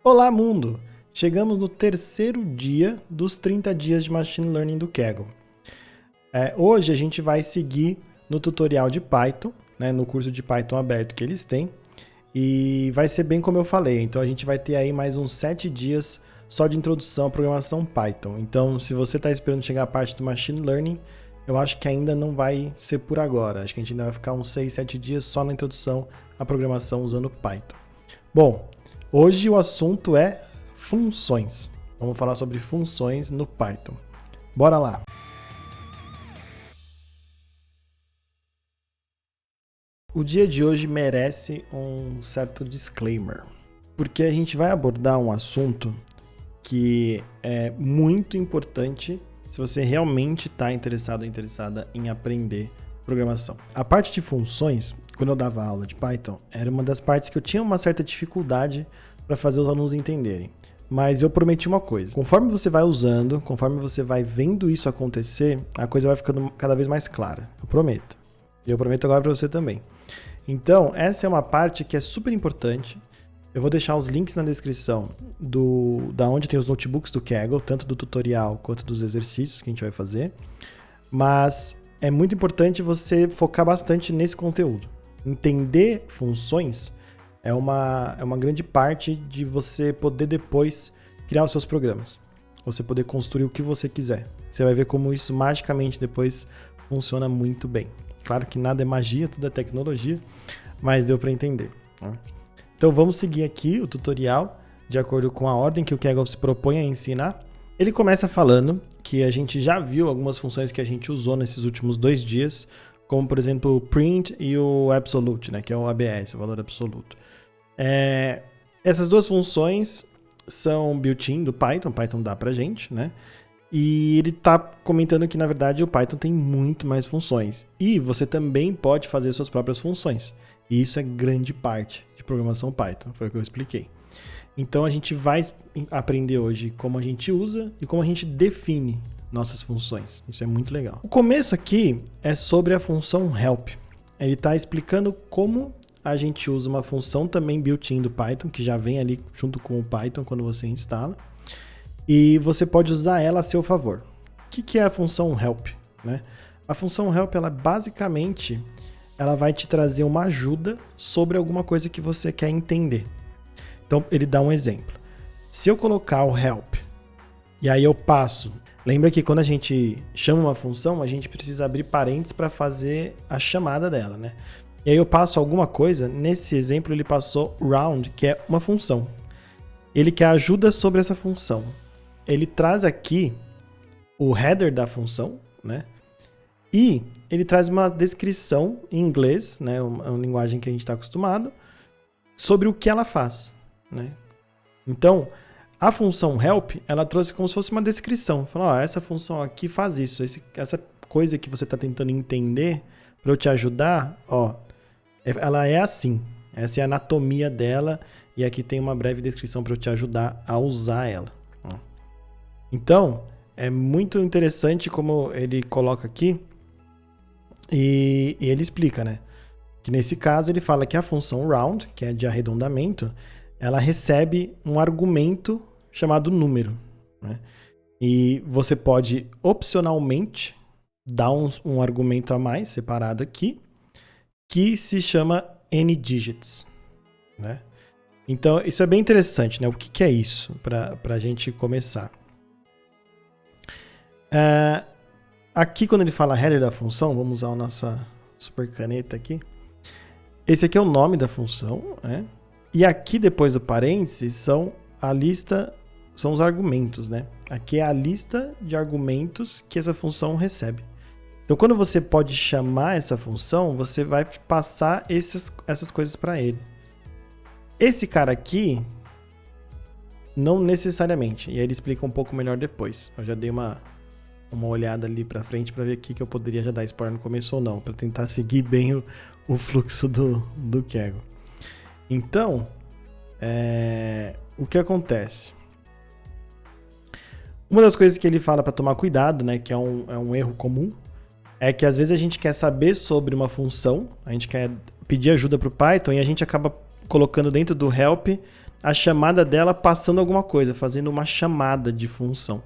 Olá, mundo! Chegamos no terceiro dia dos 30 dias de Machine Learning do Kaggle. Hoje a gente vai seguir no tutorial de Python, né, no curso de Python aberto que eles têm, e vai ser bem como eu falei. Então a gente vai ter aí mais uns 7 dias só de introdução à programação Python. Então, se você está esperando chegar a parte do Machine Learning, eu acho que ainda não vai ser por agora. Acho que a gente ainda vai ficar uns 6, 7 dias só na introdução à programação usando Python. Bom, hoje o assunto é funções. Vamos falar sobre funções no Python. Bora lá! O dia de hoje merece um certo disclaimer, porque a gente vai abordar um assunto que é muito importante se você realmente está interessado ou interessada em aprender programação. A parte de funções, quando eu dava aula de Python, era uma das partes que eu tinha uma certa dificuldade para fazer os alunos entenderem. Mas eu prometi uma coisa: conforme você vai usando, conforme você vai vendo isso acontecer, a coisa vai ficando cada vez mais clara. Eu prometo. E eu prometo agora para você também. Então, essa é uma parte que é super importante. Eu vou deixar os links na descrição da onde tem os notebooks do Kaggle, tanto do tutorial quanto dos exercícios que a gente vai fazer. Mas é muito importante você focar bastante nesse conteúdo. Entender funções é uma grande parte de você poder depois criar os seus programas. Você poder construir o que você quiser. Você vai ver como isso magicamente depois funciona muito bem. Claro que nada é magia, tudo é tecnologia, mas deu para entender, né? Então vamos seguir aqui o tutorial de acordo com a ordem que o Kaggle se propõe a ensinar. Ele começa falando que a gente já viu algumas funções que a gente usou nesses últimos 2 dias, como por exemplo o print e o absolute, né, que é o ABS, o valor absoluto. Essas duas funções são built-in do Python, Python dá pra gente, né? E ele está comentando que, na verdade, o Python tem muito mais funções. E você também pode fazer suas próprias funções. E isso é grande parte de programação Python, foi o que eu expliquei. Então, a gente vai aprender hoje como a gente usa e como a gente define nossas funções. Isso é muito legal. O começo aqui é sobre a função help. Ele está explicando como a gente usa uma função também built-in do Python, que já vem ali junto com o Python quando você instala. E você pode usar ela a seu favor. O que é a função help, né? A função help, ela basicamente, ela vai te trazer uma ajuda sobre alguma coisa que você quer entender. Então, ele dá um exemplo. Se eu colocar o help, e aí eu passo... Lembra que quando a gente chama uma função, a gente precisa abrir parênteses para fazer a chamada dela, né? E aí eu passo alguma coisa, nesse exemplo ele passou round, que é uma função. Ele quer ajuda sobre essa função. Ele traz aqui o header da função, né? E ele traz uma descrição em inglês, né? Uma linguagem que a gente está acostumado, sobre o que ela faz, né? Então, a função help, ela trouxe como se fosse uma descrição. Falou, ó, essa função aqui faz isso. Essa coisa que você está tentando entender, para eu te ajudar, ó, ela é assim. Essa é a anatomia dela e aqui tem uma breve descrição para eu te ajudar a usar ela. Então, é muito interessante como ele coloca aqui e ele explica, né? Que nesse caso ele fala que a função round, que é de arredondamento, ela recebe um argumento chamado número, né? E você pode opcionalmente dar um argumento a mais separado aqui, que se chama NDigits, né? Então, isso é bem interessante, né? O que é isso para a gente começar? Aqui quando ele fala header da função, vamos usar a nossa super caneta aqui. Esse aqui é o nome da função, né? E aqui depois do parênteses são os argumentos, né? Aqui é a lista de argumentos que essa função recebe. Então quando você pode chamar essa função, você vai passar essas coisas para ele. Esse cara aqui, não necessariamente. E aí ele explica um pouco melhor depois. Eu já dei uma olhada ali pra frente pra ver aqui que eu poderia já dar spoiler no começo ou não, pra tentar seguir bem o fluxo do Kaggle. Então, o que acontece? Uma das coisas que ele fala pra tomar cuidado, né, que é um erro comum, é que às vezes a gente quer saber sobre uma função, a gente quer pedir ajuda pro Python e a gente acaba colocando dentro do help a chamada dela passando alguma coisa, fazendo uma chamada de função.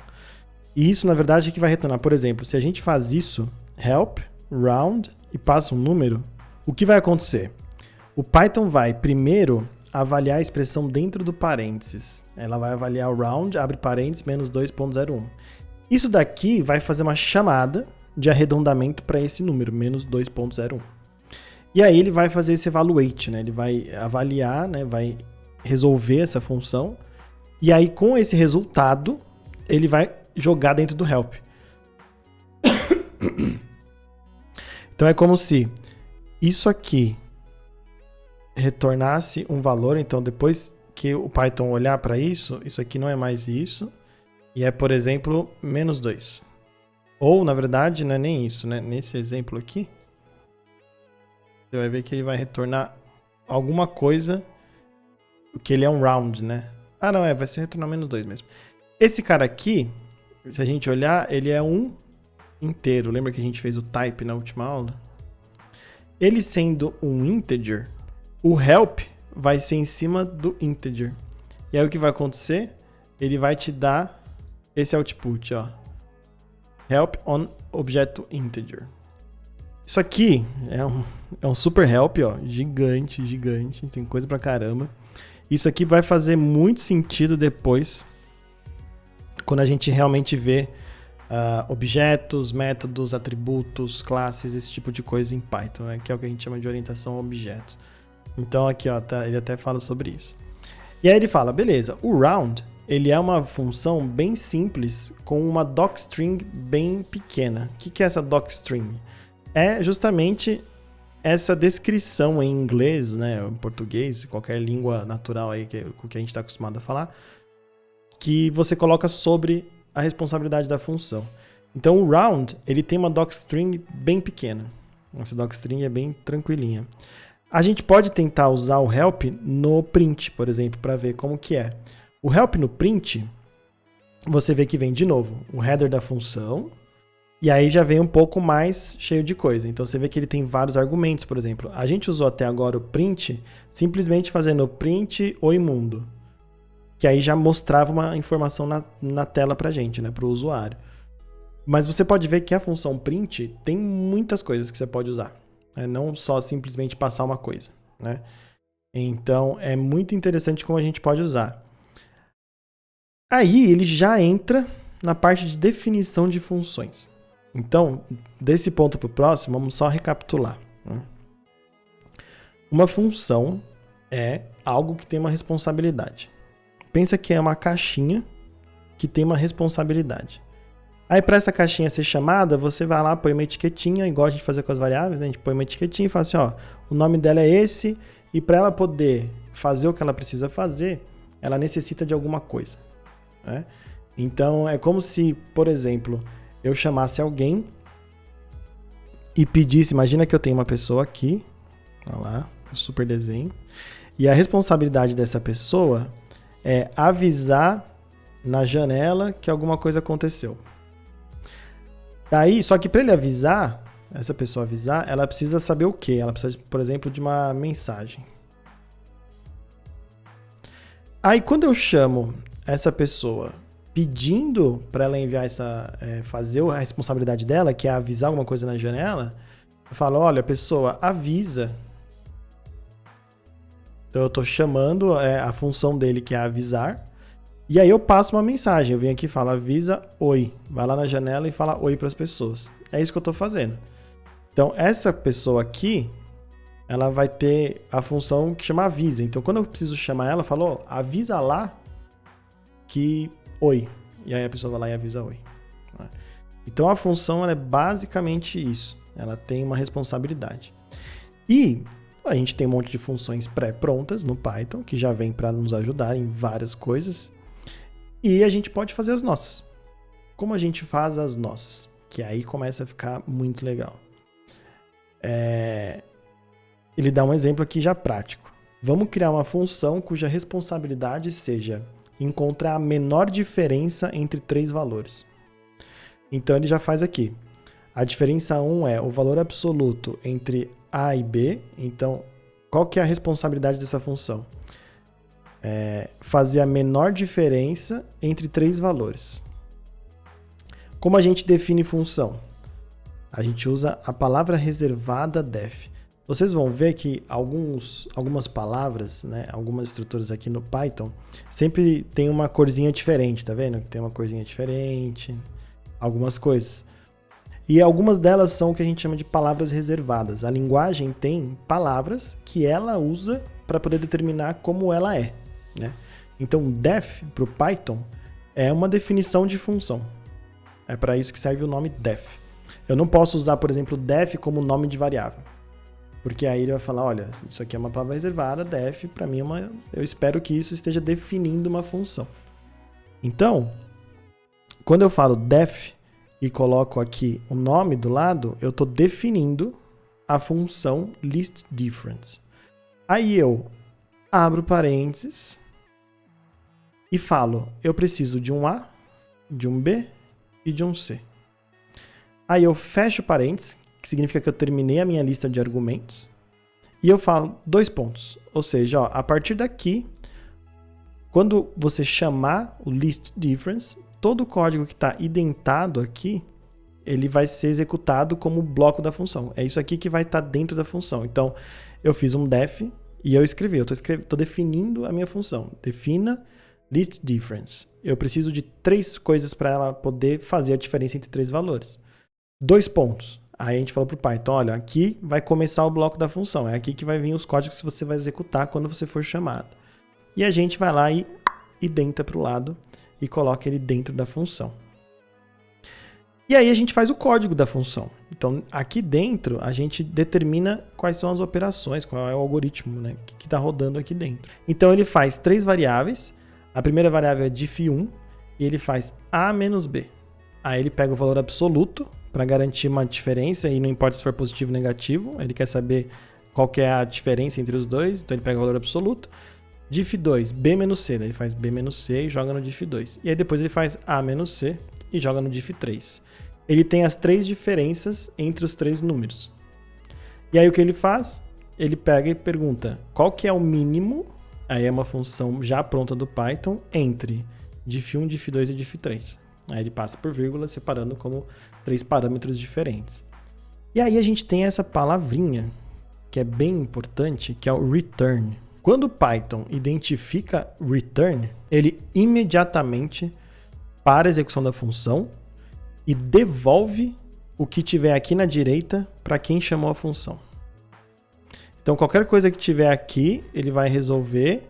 E isso, na verdade, é que vai retornar. Por exemplo, se a gente faz isso, help, round, e passa um número, o que vai acontecer? O Python vai primeiro avaliar a expressão dentro do parênteses. Ela vai avaliar o round, abre parênteses, menos 2.01. Isso daqui vai fazer uma chamada de arredondamento para esse número, menos 2.01. E aí ele vai fazer esse evaluate, né? Ele vai avaliar, né? Vai resolver essa função. E aí, com esse resultado, ele vai jogar dentro do help. Então é como se isso aqui retornasse um valor. Então, depois que o Python olhar para isso, isso aqui não é mais isso. E é, por exemplo, menos 2. Ou, na verdade, não é nem isso, né? Nesse exemplo aqui, você vai ver que ele vai retornar alguma coisa, que ele é um round, né? Ah, não, vai ser retornar menos 2 mesmo. Esse cara aqui, se a gente olhar, ele é um inteiro. Lembra que a gente fez o type na última aula? Ele sendo um integer, o help vai ser em cima do integer. E aí o que vai acontecer? Ele vai te dar esse output, ó. Help on objeto integer. Isso aqui é um super help, ó, gigante, tem coisa pra caramba. Isso aqui vai fazer muito sentido depois, quando a gente realmente vê objetos, métodos, atributos, classes, esse tipo de coisa em Python, né, que é o que a gente chama de orientação a objetos. Então aqui, ó, ele até fala sobre isso. E aí ele fala, beleza, o round, ele é uma função bem simples com uma docstring bem pequena. O que é essa docstring? É justamente essa descrição em inglês, né, em português, qualquer língua natural aí com que a gente está acostumado a falar, que você coloca sobre a responsabilidade da função. Então o round, ele tem uma docstring bem pequena. Essa docstring é bem tranquilinha. A gente pode tentar usar o help no print, por exemplo, para ver como que é. O help no print, você vê que vem de novo o header da função, e aí já vem um pouco mais cheio de coisa. Então você vê que ele tem vários argumentos, por exemplo. A gente usou até agora o print, simplesmente fazendo print oi mundo, que aí já mostrava uma informação na tela pra gente, né, pro usuário. Mas você pode ver que a função print tem muitas coisas que você pode usar. Não só simplesmente passar uma coisa, né? Então é muito interessante como a gente pode usar. Aí ele já entra na parte de definição de funções. Então, desse ponto para o próximo, vamos só recapitular, né? Uma função é algo que tem uma responsabilidade. Pensa que é uma caixinha que tem uma responsabilidade. Aí, para essa caixinha ser chamada, você vai lá, põe uma etiquetinha, igual a gente fazia com as variáveis, né? A gente põe uma etiquetinha e fala assim, ó, o nome dela é esse, e para ela poder fazer o que ela precisa fazer, ela necessita de alguma coisa, né? Então, é como se, por exemplo, eu chamasse alguém e pedisse, imagina que eu tenho uma pessoa aqui, olha lá, um super desenho, e a responsabilidade dessa pessoa é avisar na janela que alguma coisa aconteceu. Daí, só que para ele avisar, essa pessoa avisar, ela precisa saber o quê? Ela precisa, por exemplo, de uma mensagem. Aí, quando eu chamo essa pessoa pedindo para ela enviar fazer a responsabilidade dela, que é avisar alguma coisa na janela, eu falo, olha, pessoa, avisa. Então eu estou chamando a função dele, que é avisar, e aí eu passo uma mensagem. Eu venho aqui e falo, avisa oi. Vai lá na janela e fala oi para as pessoas. É isso que eu estou fazendo. Então essa pessoa aqui, ela vai ter a função que chama avisa. Então quando eu preciso chamar ela, eu falo, avisa lá que oi. E aí a pessoa vai lá e avisa oi. Então a função ela é basicamente isso. Ela tem uma responsabilidade. E a gente tem um monte de funções pré-prontas no Python, que já vem para nos ajudar em várias coisas. E a gente pode fazer as nossas. Como a gente faz as nossas? Que aí começa a ficar muito legal. Ele dá um exemplo aqui já prático. Vamos criar uma função cuja responsabilidade seja encontrar a menor diferença entre 3 valores. Então ele já faz aqui. A diferença 1 é o valor absoluto entre A e B. Então, qual que é a responsabilidade dessa função? fazer a menor diferença entre 3 valores. Como a gente define função? A gente usa a palavra reservada def. Vocês vão ver que algumas palavras, né, algumas estruturas aqui no Python, sempre tem uma corzinha diferente, tá vendo? Tem uma corzinha diferente, algumas coisas. E algumas delas são o que a gente chama de palavras reservadas. A linguagem tem palavras que ela usa para poder determinar como ela é, né? Então, def para o Python é uma definição de função. É para isso que serve o nome def. Eu não posso usar, por exemplo, def como nome de variável. Porque aí ele vai falar, olha, isso aqui é uma palavra reservada, def, para mim eu espero que isso esteja definindo uma função. Então, quando eu falo def e coloco aqui o nome do lado, eu estou definindo a função listDifference. Aí eu abro parênteses e falo, eu preciso de um A, de um B e de um C. Aí eu fecho parênteses, que significa que eu terminei a minha lista de argumentos, e eu falo 2 pontos. Ou seja, ó, a partir daqui, quando você chamar o listDifference, todo o código que está identado aqui, ele vai ser executado como bloco da função. É isso aqui que vai estar dentro da função. Então, eu fiz um def e eu escrevi. Eu estou definindo a minha função. Defina listDifference. Eu preciso de 3 coisas para ela poder fazer a diferença entre 3 valores. 2 pontos. Aí a gente falou para o Python, olha, aqui vai começar o bloco da função. É aqui que vai vir os códigos que você vai executar quando você for chamado. E a gente vai lá e identa para o lado e coloca ele dentro da função. E aí a gente faz o código da função. Então, aqui dentro, a gente determina quais são as operações, qual é o algoritmo, né, que está rodando aqui dentro. Então, ele faz 3 variáveis. A primeira variável é diff1 e ele faz a menos b. Aí ele pega o valor absoluto para garantir uma diferença e não importa se for positivo ou negativo. Ele quer saber qual que é a diferença entre os dois. Então, ele pega o valor absoluto. diff2, b menos c. Daí ele faz b menos c e joga no diff2. E aí depois ele faz a menos c e joga no diff3. Ele tem as 3 diferenças entre os 3 números. E aí o que ele faz? Ele pega e pergunta qual que é o mínimo, aí é uma função já pronta do Python, entre diff1, diff2 e diff3. Aí ele passa por vírgula, separando como 3 parâmetros diferentes. E aí a gente tem essa palavrinha, que é bem importante, que é o return. Quando o Python identifica return, ele imediatamente para a execução da função e devolve o que tiver aqui na direita para quem chamou a função. Então, qualquer coisa que tiver aqui, ele vai resolver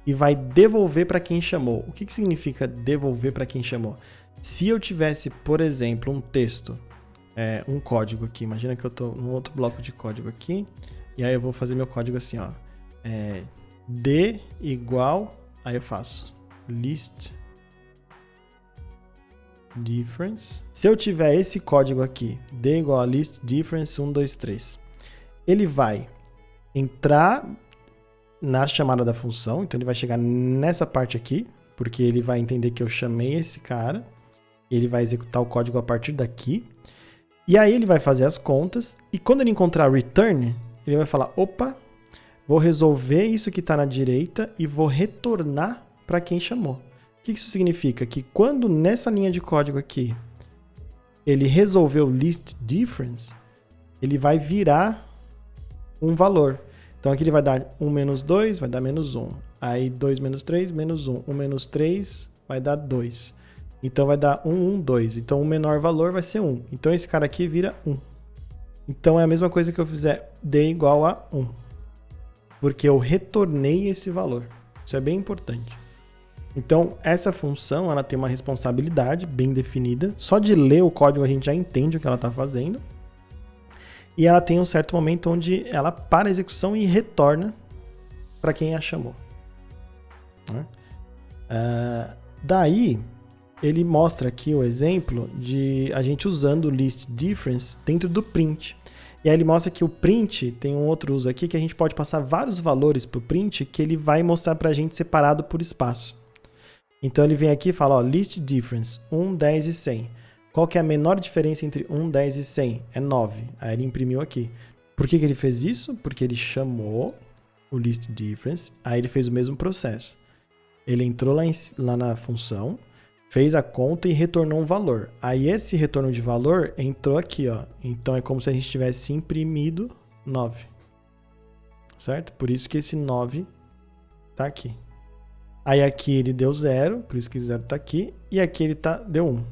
e vai devolver para quem chamou. O que significa devolver para quem chamou? Se eu tivesse, por exemplo, um texto, um código aqui, imagina que eu estou num outro bloco de código aqui, e aí eu vou fazer meu código assim, ó, d igual, aí eu faço list difference. Se eu tiver esse código aqui, d igual a list difference 1, 2, 3, ele vai entrar na chamada da função, então ele vai chegar nessa parte aqui, porque ele vai entender que eu chamei esse cara, ele vai executar o código a partir daqui, e aí ele vai fazer as contas, e quando ele encontrar return, ele vai falar, opa, vou resolver isso que está na direita e vou retornar para quem chamou. O que isso significa? Que quando nessa linha de código aqui ele resolveu listDifference, ele vai virar um valor. Então aqui ele vai dar 1 menos 2, vai dar menos 1. Aí 2 menos 3, menos 1. 1 menos 3 vai dar 2. Então vai dar 1, 1, 2. Então o menor valor vai ser 1. Então esse cara aqui vira 1. Então é a mesma coisa que eu fizer d igual a 1. Porque eu retornei esse valor. Isso é bem importante. Então, essa função ela tem uma responsabilidade bem definida. Só de ler o código a gente já entende o que ela está fazendo. E ela tem um certo momento onde ela para a execução e retorna para quem a chamou. Daí, ele mostra aqui o exemplo de a gente usando o listDifference dentro do print. E aí ele mostra que o print tem um outro uso aqui que a gente pode passar vários valores para o print que ele vai mostrar para a gente separado por espaço. Então ele vem aqui e fala, ó, listDifference 1, 10 e 100. Qual que é a menor diferença entre 1, 10 e 100? É 9. Aí ele imprimiu aqui. Por que ele fez isso? Porque ele chamou o listDifference, aí ele fez o mesmo processo. Ele entrou lá na função, fez a conta e retornou um valor. Aí esse retorno de valor entrou aqui, ó. Então é como se a gente tivesse imprimido 9. Certo? Por isso que esse 9 tá aqui. Aí aqui ele deu 0, por isso que 0 tá aqui. E aqui ele deu 1.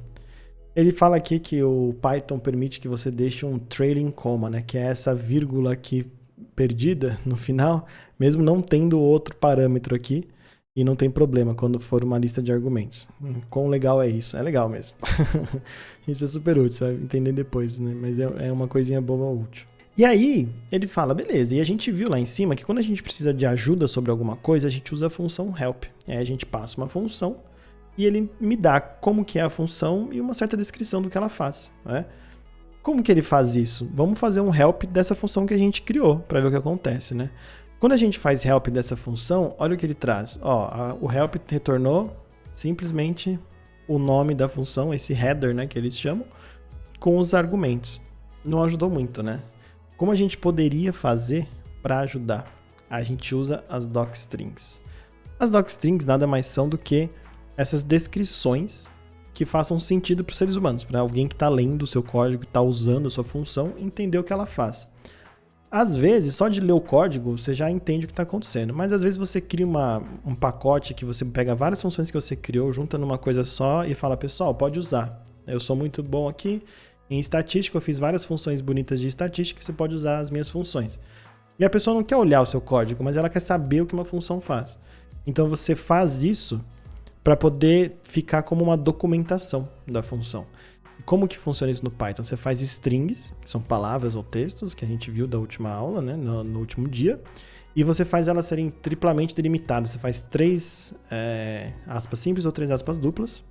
Ele fala aqui que o Python permite que você deixe um trailing comma, né? Que é essa vírgula aqui perdida no final, mesmo não tendo outro parâmetro aqui. E não tem problema quando for uma lista de argumentos. Quão legal é isso? É legal mesmo. Isso é super útil, você vai entender depois, né? Mas é uma coisinha boba útil. E aí, ele fala, beleza, e a gente viu lá em cima que quando a gente precisa de ajuda sobre alguma coisa, a gente usa a função help. Aí a gente passa uma função e ele me dá como que é a função e uma certa descrição do que ela faz, né? Como que ele faz isso? Vamos fazer um help dessa função que a gente criou, para ver o que acontece, né? Quando a gente faz help dessa função, olha o que ele traz. Ó, o help retornou simplesmente o nome da função, esse header, né, que eles chamam, com os argumentos. Não ajudou muito, né? Como a gente poderia fazer para ajudar? A gente usa as docstrings. As docstrings nada mais são do que essas descrições que façam sentido para os seres humanos, para alguém que está lendo o seu código, está usando a sua função, entender o que ela faz. Às vezes, só de ler o código, você já entende o que está acontecendo. Mas às vezes você cria um pacote que você pega várias funções que você criou, junta numa coisa só e fala, pessoal, pode usar. Eu sou muito bom aqui em estatística, eu fiz várias funções bonitas de estatística, você pode usar as minhas funções. E a pessoa não quer olhar o seu código, mas ela quer saber o que uma função faz. Então você faz isso para poder ficar como uma documentação da função. Como que funciona isso no Python? Você faz strings, que são palavras ou textos, que a gente viu da última aula, né, no último dia, e você faz elas serem triplamente delimitadas. Você faz 3 aspas simples ou 3 aspas duplas.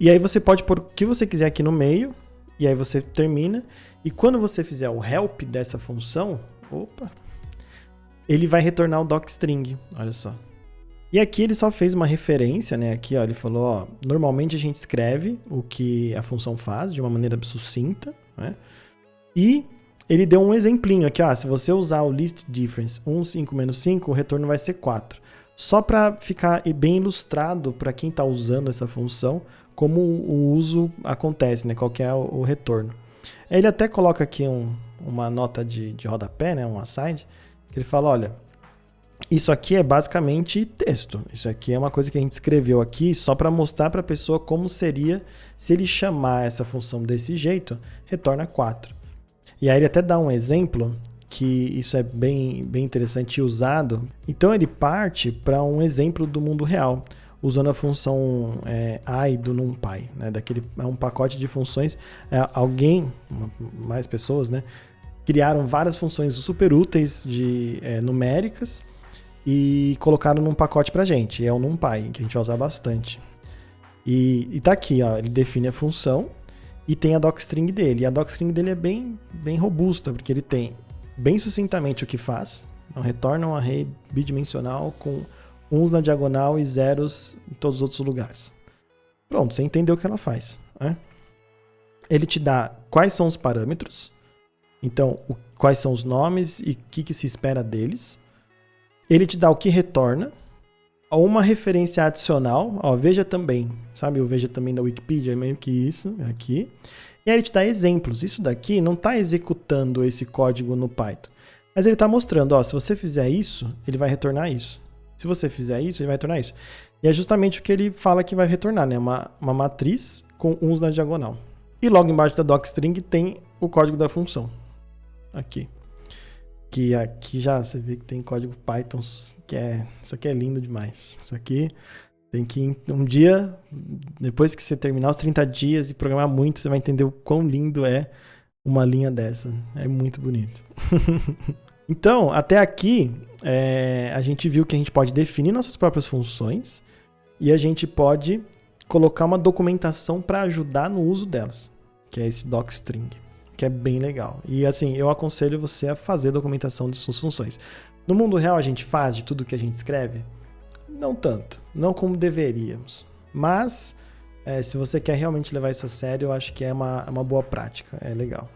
E aí você pode pôr o que você quiser aqui no meio, e aí você termina. E quando você fizer o help dessa função, ele vai retornar o docstring, olha só. E aqui ele só fez uma referência, né? Aqui, ó, ele falou, ó, normalmente a gente escreve o que a função faz de uma maneira sucinta, né? E ele deu um exemplinho aqui, ó, se você usar o list difference 1, 5 menos 5, o retorno vai ser 4. Só para ficar bem ilustrado para quem está usando essa função, como o uso acontece, né? Qual que é o retorno. Ele até coloca aqui uma nota de rodapé, né? Um aside, que ele fala, olha, isso aqui é basicamente texto. Isso aqui é uma coisa que a gente escreveu aqui só para mostrar para a pessoa como seria se ele chamar essa função desse jeito, retorna 4. E aí ele até dá um exemplo que isso é bem interessante e usado. Então ele parte para um exemplo do mundo real, usando a função i do NumPy, né? É um pacote de funções. Mais pessoas, né, criaram várias funções super úteis numéricas e colocaram num pacote pra gente. É o NumPy, que a gente vai usar bastante. E tá aqui, ó, ele define a função e tem a docstring dele. E a docstring dele é bem robusta, porque ele tem bem sucintamente o que faz. Então, retorna um array bidimensional com 1s na diagonal e 0s em todos os outros lugares. Pronto, você entendeu o que ela faz, né? Ele te dá quais são os parâmetros, então quais são os nomes e o que se espera deles. Ele te dá o que retorna, uma referência adicional, ó, veja também, sabe? O veja também da Wikipedia, é meio que isso aqui. E aí ele te dá exemplos. Isso daqui não está executando esse código no Python, mas ele está mostrando, ó, se você fizer isso, ele vai retornar isso. Se você fizer isso, ele vai retornar isso. E é justamente o que ele fala que vai retornar, né? Uma matriz com 1s na diagonal. E logo embaixo da docstring tem o código da função. Aqui. Que aqui já você vê que tem código Python, isso aqui é lindo demais. Isso aqui tem que um dia, depois que você terminar os 30 dias e programar muito, você vai entender o quão lindo é uma linha dessa. É muito bonito. Então, até aqui, a gente viu que a gente pode definir nossas próprias funções e a gente pode colocar uma documentação para ajudar no uso delas, que é esse docstring, que é bem legal. E assim, eu aconselho você a fazer documentação de suas funções. No mundo real a gente faz de tudo que a gente escreve? Não tanto, não como deveríamos. Mas, se você quer realmente levar isso a sério, eu acho que é uma boa prática, é legal.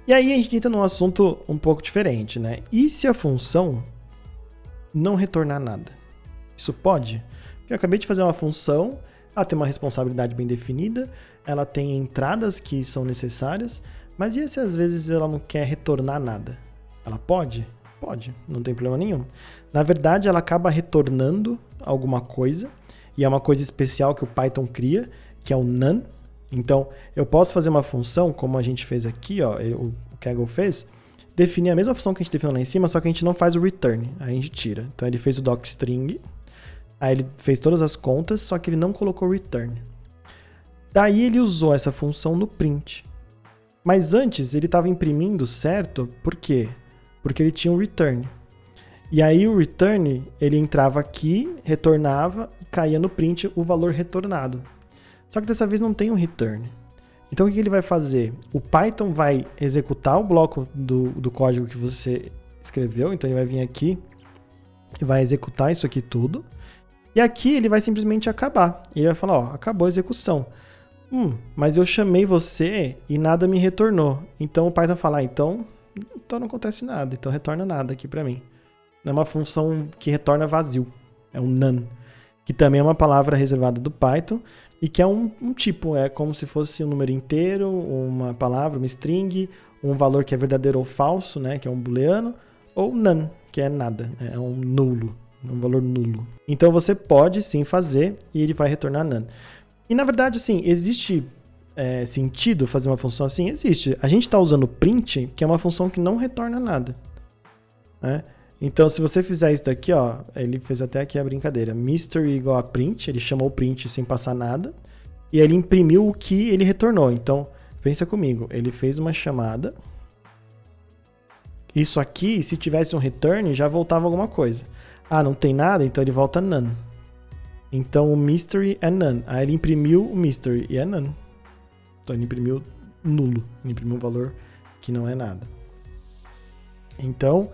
E aí a gente entra num assunto um pouco diferente, né? E se a função não retornar nada. Isso pode? Porque eu acabei de fazer uma função, ela tem uma responsabilidade bem definida, ela tem entradas que são necessárias, mas e se às vezes ela não quer retornar nada? Ela pode? Pode, não tem problema nenhum. Na verdade, ela acaba retornando alguma coisa, e é uma coisa especial que o Python cria, que é o none. Então, eu posso fazer uma função, como a gente fez aqui, ó, o Kaggle fez, definir a mesma função que a gente definiu lá em cima, só que a gente não faz o return, aí a gente tira. Então, ele fez o docstring, aí ele fez todas as contas, só que ele não colocou return. Daí ele usou essa função no print. Mas antes ele estava imprimindo certo, por quê? Porque ele tinha um return. E aí o return, ele entrava aqui, retornava e caía no print o valor retornado. Só que dessa vez não tem um return. Então o que ele vai fazer? O Python vai executar o bloco do código que você escreveu, então ele vai vir aqui e vai executar isso aqui tudo. E aqui ele vai simplesmente acabar. Ele vai falar, ó, acabou a execução. Mas eu chamei você e nada me retornou. Então o Python fala, então não acontece nada, então retorna nada aqui para mim. É uma função que retorna vazio, é um none, que também é uma palavra reservada do Python e que é um tipo, é como se fosse um número inteiro, uma palavra, uma string, um valor que é verdadeiro ou falso, né, que é um booleano, ou none, que é nada, é um nulo, um valor nulo. Então você pode sim fazer e ele vai retornar none. E na verdade, assim, existe sentido fazer uma função assim? Existe. A gente está usando print, que é uma função que não retorna nada, né? Então, se você fizer isso daqui, ó, ele fez até aqui a brincadeira. Mystery igual a print, ele chamou o print sem passar nada, e aí ele imprimiu o que ele retornou. Então, pensa comigo, ele fez uma chamada. Isso aqui, se tivesse um return, já voltava alguma coisa. Ah, não tem nada? Então ele volta none. Então o mystery é none. Aí ele imprimiu o mystery e é none. Então ele imprimiu nulo, ele imprimiu um valor que não é nada. Então,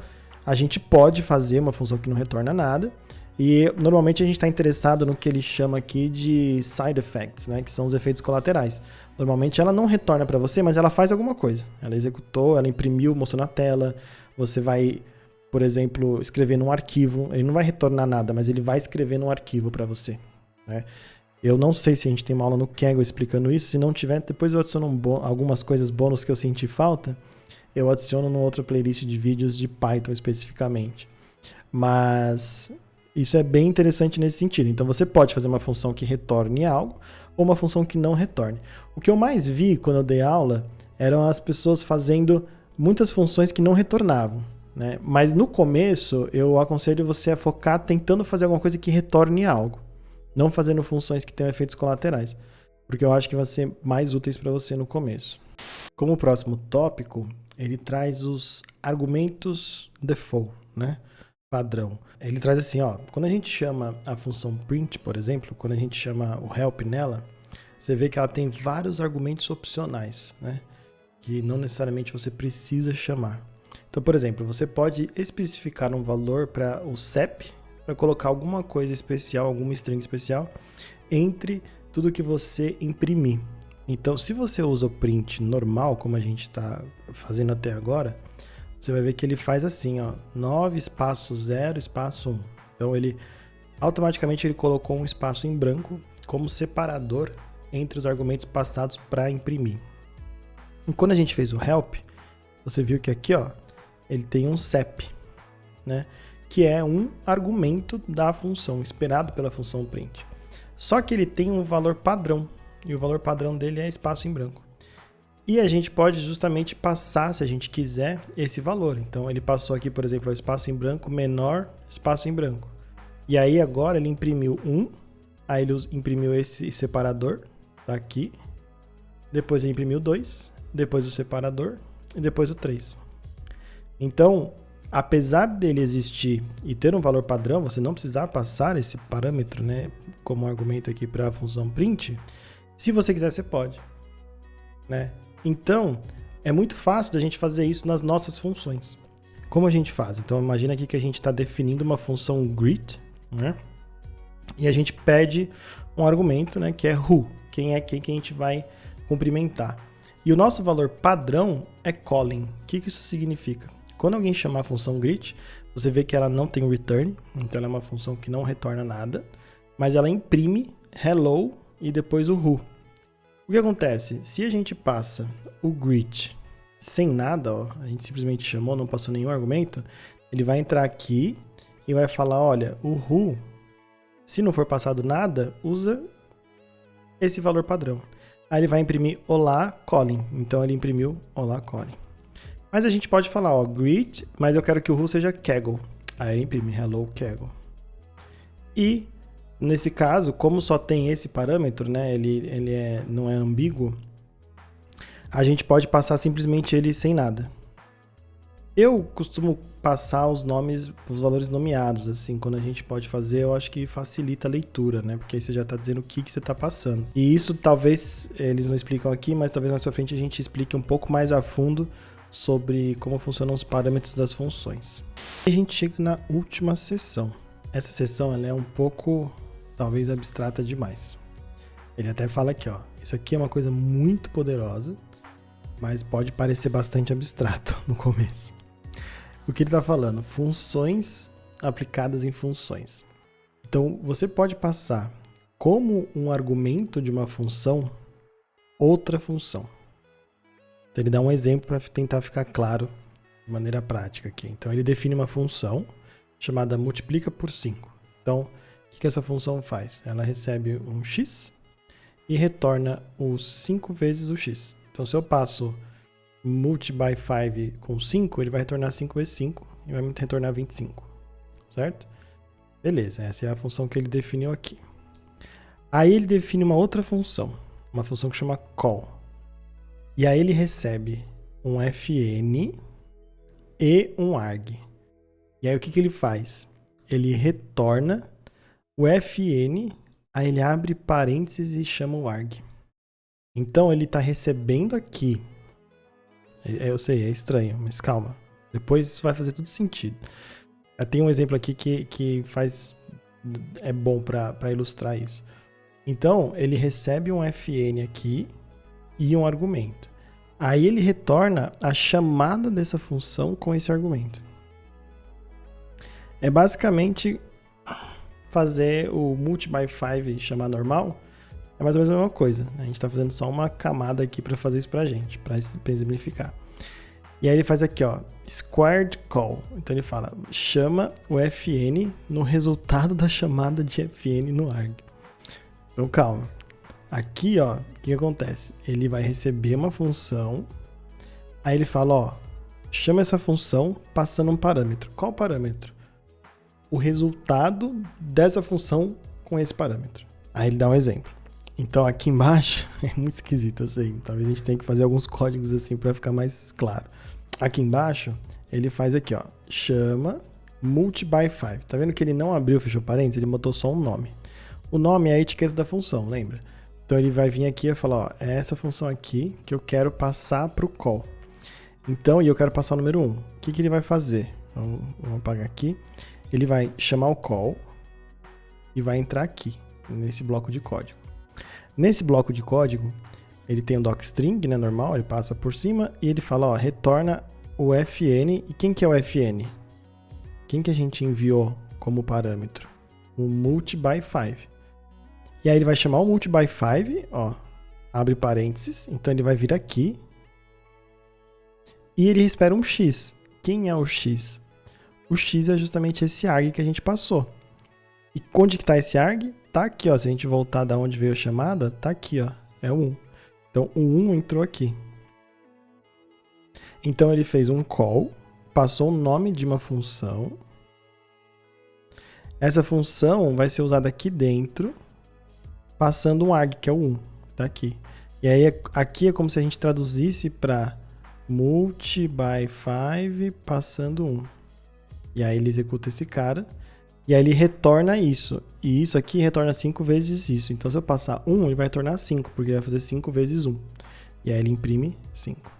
a gente pode fazer uma função que não retorna nada, e normalmente a gente está interessado no que ele chama aqui de side effects, né, que são os efeitos colaterais. Normalmente ela não retorna para você, mas ela faz alguma coisa. Ela executou, ela imprimiu, mostrou na tela, você vai, por exemplo, escrever num arquivo, ele não vai retornar nada, mas ele vai escrever num arquivo para você, né? Eu não sei se a gente tem uma aula no Kaggle explicando isso, se não tiver, depois eu adiciono algumas coisas bônus que eu senti falta, eu adiciono numa outra playlist de vídeos de Python especificamente. Mas isso é bem interessante nesse sentido. Então você pode fazer uma função que retorne algo ou uma função que não retorne. O que eu mais vi quando eu dei aula eram as pessoas fazendo muitas funções que não retornavam, né? Mas no começo eu aconselho você a focar tentando fazer alguma coisa que retorne algo, não fazendo funções que tenham efeitos colaterais, porque eu acho que vai ser mais úteis para você no começo. Como próximo tópico, ele traz os argumentos default, né? Padrão. Ele traz assim, ó, quando a gente chama a função print, por exemplo, quando a gente chama o help nela, você vê que ela tem vários argumentos opcionais, né? Que não necessariamente você precisa chamar. Então, por exemplo, você pode especificar um valor para o CEP, para colocar alguma coisa especial, alguma string especial, entre tudo que você imprimir. Então, se você usa o print normal, como a gente está fazendo até agora, você vai ver que ele faz assim, ó, 9 espaço 0 espaço 1. Então, ele automaticamente ele colocou um espaço em branco como separador entre os argumentos passados para imprimir. E quando a gente fez o help, você viu que aqui, ó, ele tem um CEP, né? Que é um argumento da função, esperado pela função print. Só que ele tem um valor padrão, e o valor padrão dele é espaço em branco. E a gente pode justamente passar, se a gente quiser, esse valor. Então ele passou aqui, por exemplo, o espaço em branco menor espaço em branco. E aí agora ele imprimiu 1, aí ele imprimiu esse separador, tá aqui. Depois ele imprimiu 2, depois o separador e depois o 3. Então, apesar dele existir e ter um valor padrão, você não precisar passar esse parâmetro, né, como argumento aqui para a função print. Se você quiser, você pode, né? Então, é muito fácil da gente fazer isso nas nossas funções. Como a gente faz? Então, imagina aqui que a gente está definindo uma função greet, né? E a gente pede um argumento, né, que é who, quem é quem que a gente vai cumprimentar. E o nosso valor padrão é calling. O que isso significa? Quando alguém chamar a função greet, Você vê que ela não tem return, então ela é uma função que não retorna nada, mas ela imprime hello e depois o who. O que acontece? Se a gente passa o greet sem nada, ó, a gente simplesmente chamou, não passou nenhum argumento, ele vai entrar aqui e vai falar, olha, o who, se não for passado nada, usa esse valor padrão. Aí ele vai imprimir olá, Colin. Então ele imprimiu olá, Colin. Mas a gente pode falar, ó, greet, mas eu quero que o who seja Kaggle. Aí ele imprime hello, Kaggle. E nesse caso, como só tem esse parâmetro, né, ele não é ambíguo, a gente pode passar simplesmente ele sem nada. Eu costumo passar os nomes, os valores nomeados, assim, quando a gente pode fazer, eu acho que facilita a leitura, né? Porque aí você já tá dizendo o que você tá passando. E isso talvez, eles não explicam aqui, mas talvez mais pra frente a gente explique um pouco mais a fundo sobre como funcionam os parâmetros das funções. E a gente chega na última seção. Essa seção, ela é um pouco, talvez, abstrata demais. Ele até fala aqui, ó, isso aqui é uma coisa muito poderosa, mas pode parecer bastante abstrato no começo. O que ele está falando? Funções aplicadas em funções. Então, você pode passar como um argumento de uma função outra função. Então, ele dá um exemplo para tentar ficar claro de maneira prática aqui. Então, ele define uma função chamada multiplica por 5. Então, o que essa função faz? Ela recebe um x e retorna os 5 vezes o x. Então, se eu passo multi by 5 com 5, ele vai retornar 5 vezes 5 e vai retornar 25, certo? Beleza, essa é a função que ele definiu aqui. Aí ele define uma outra função, uma função que chama call. E aí ele recebe um fn e um arg. E aí o que ele faz? Ele retorna o fn, aí ele abre parênteses e chama o arg. Então ele está recebendo aqui. Eu sei, é estranho, mas calma. Depois isso vai fazer tudo sentido. Eu tenho um exemplo aqui que é bom para ilustrar isso. Então, ele recebe um fn aqui e um argumento. Aí ele retorna a chamada dessa função com esse argumento. É basicamente fazer o multi by 5 chamar normal. É mais ou menos a mesma coisa. A gente está fazendo só uma camada aqui para fazer isso para a gente, para exemplificar. E aí ele faz aqui, ó, squared call. Então ele fala, chama o fn no resultado da chamada de fn no arg. Então calma. Aqui, ó, o que acontece? Ele vai receber uma função, aí ele fala, ó, chama essa função passando um parâmetro. Qual parâmetro? O resultado dessa função com esse parâmetro. Aí ele dá um exemplo. Então aqui embaixo, é muito esquisito, eu sei. Talvez a gente tenha que fazer alguns códigos assim para ficar mais claro. Aqui embaixo, ele faz aqui, ó, chama multi by 5. Tá vendo que ele não abriu, fechou parênteses? Ele botou só um nome. O nome é a etiqueta da função, lembra? Então ele vai vir aqui e falar, ó, é essa função aqui que eu quero passar para o call. Então, e eu quero passar o número 1. O que ele vai fazer? Vamos apagar aqui. Ele vai chamar o call e vai entrar aqui, nesse bloco de código. Nesse bloco de código, ele tem um docstring, né, normal, ele passa por cima e ele fala, ó, retorna o fn. E quem que é o fn? Quem que a gente enviou como parâmetro? O multi by 5. E aí ele vai chamar o multi by 5, ó, abre parênteses, então ele vai vir aqui e ele espera um x. Quem é o x? O x é justamente esse arg que a gente passou. E onde que tá esse arg? Tá aqui, ó, se a gente voltar da onde veio a chamada, tá aqui, ó, é o 1. Então o 1 entrou aqui. Então ele fez um call, passou o nome de uma função. Essa função vai ser usada aqui dentro, passando um arg, que é o 1, tá aqui. E aí aqui é como se a gente traduzisse para multi by 5 passando 1. E aí ele executa esse cara, e aí ele retorna isso. E isso aqui retorna 5 vezes isso. Então se eu passar 1, ele vai retornar 5, porque ele vai fazer 5 vezes 1. E aí ele imprime 5.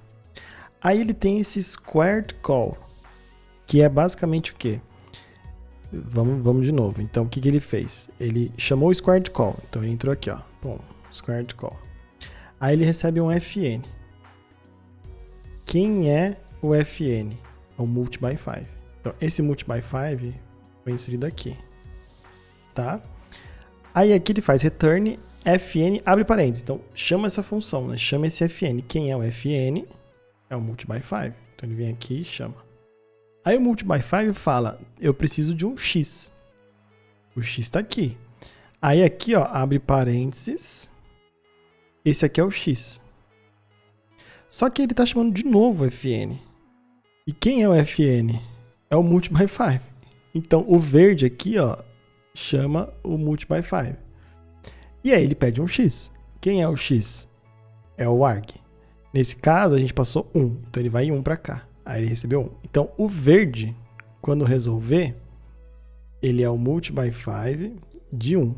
Aí ele tem esse squared call, que é basicamente o quê? Vamos de novo. Então, o que ele fez? Ele chamou o squared call. Então, ele entrou aqui, ó. Bom, squared call. Aí ele recebe um fn. Quem é o fn? É o multi by 5. Então, esse multiply 5 foi inserido aqui, tá? Aí aqui ele faz return fn, abre parênteses. Então, chama essa função, né? Chama esse fn. Quem é o fn? É o multiply 5. Então, ele vem aqui e chama. Aí o multiply 5 fala, eu preciso de um x. O x está aqui. Aí aqui, ó, abre parênteses. Esse aqui é o x. Só que ele está chamando de novo o fn. E quem é o fn? É o multiply 5. Então, o verde aqui, ó, chama o multiply 5. E aí ele pede um x. Quem é o x? É o arg. Nesse caso, a gente passou 1. Então, ele vai em 1 para cá. Aí ele recebeu 1. Então, o verde, quando resolver, ele é o multiply 5 de 1.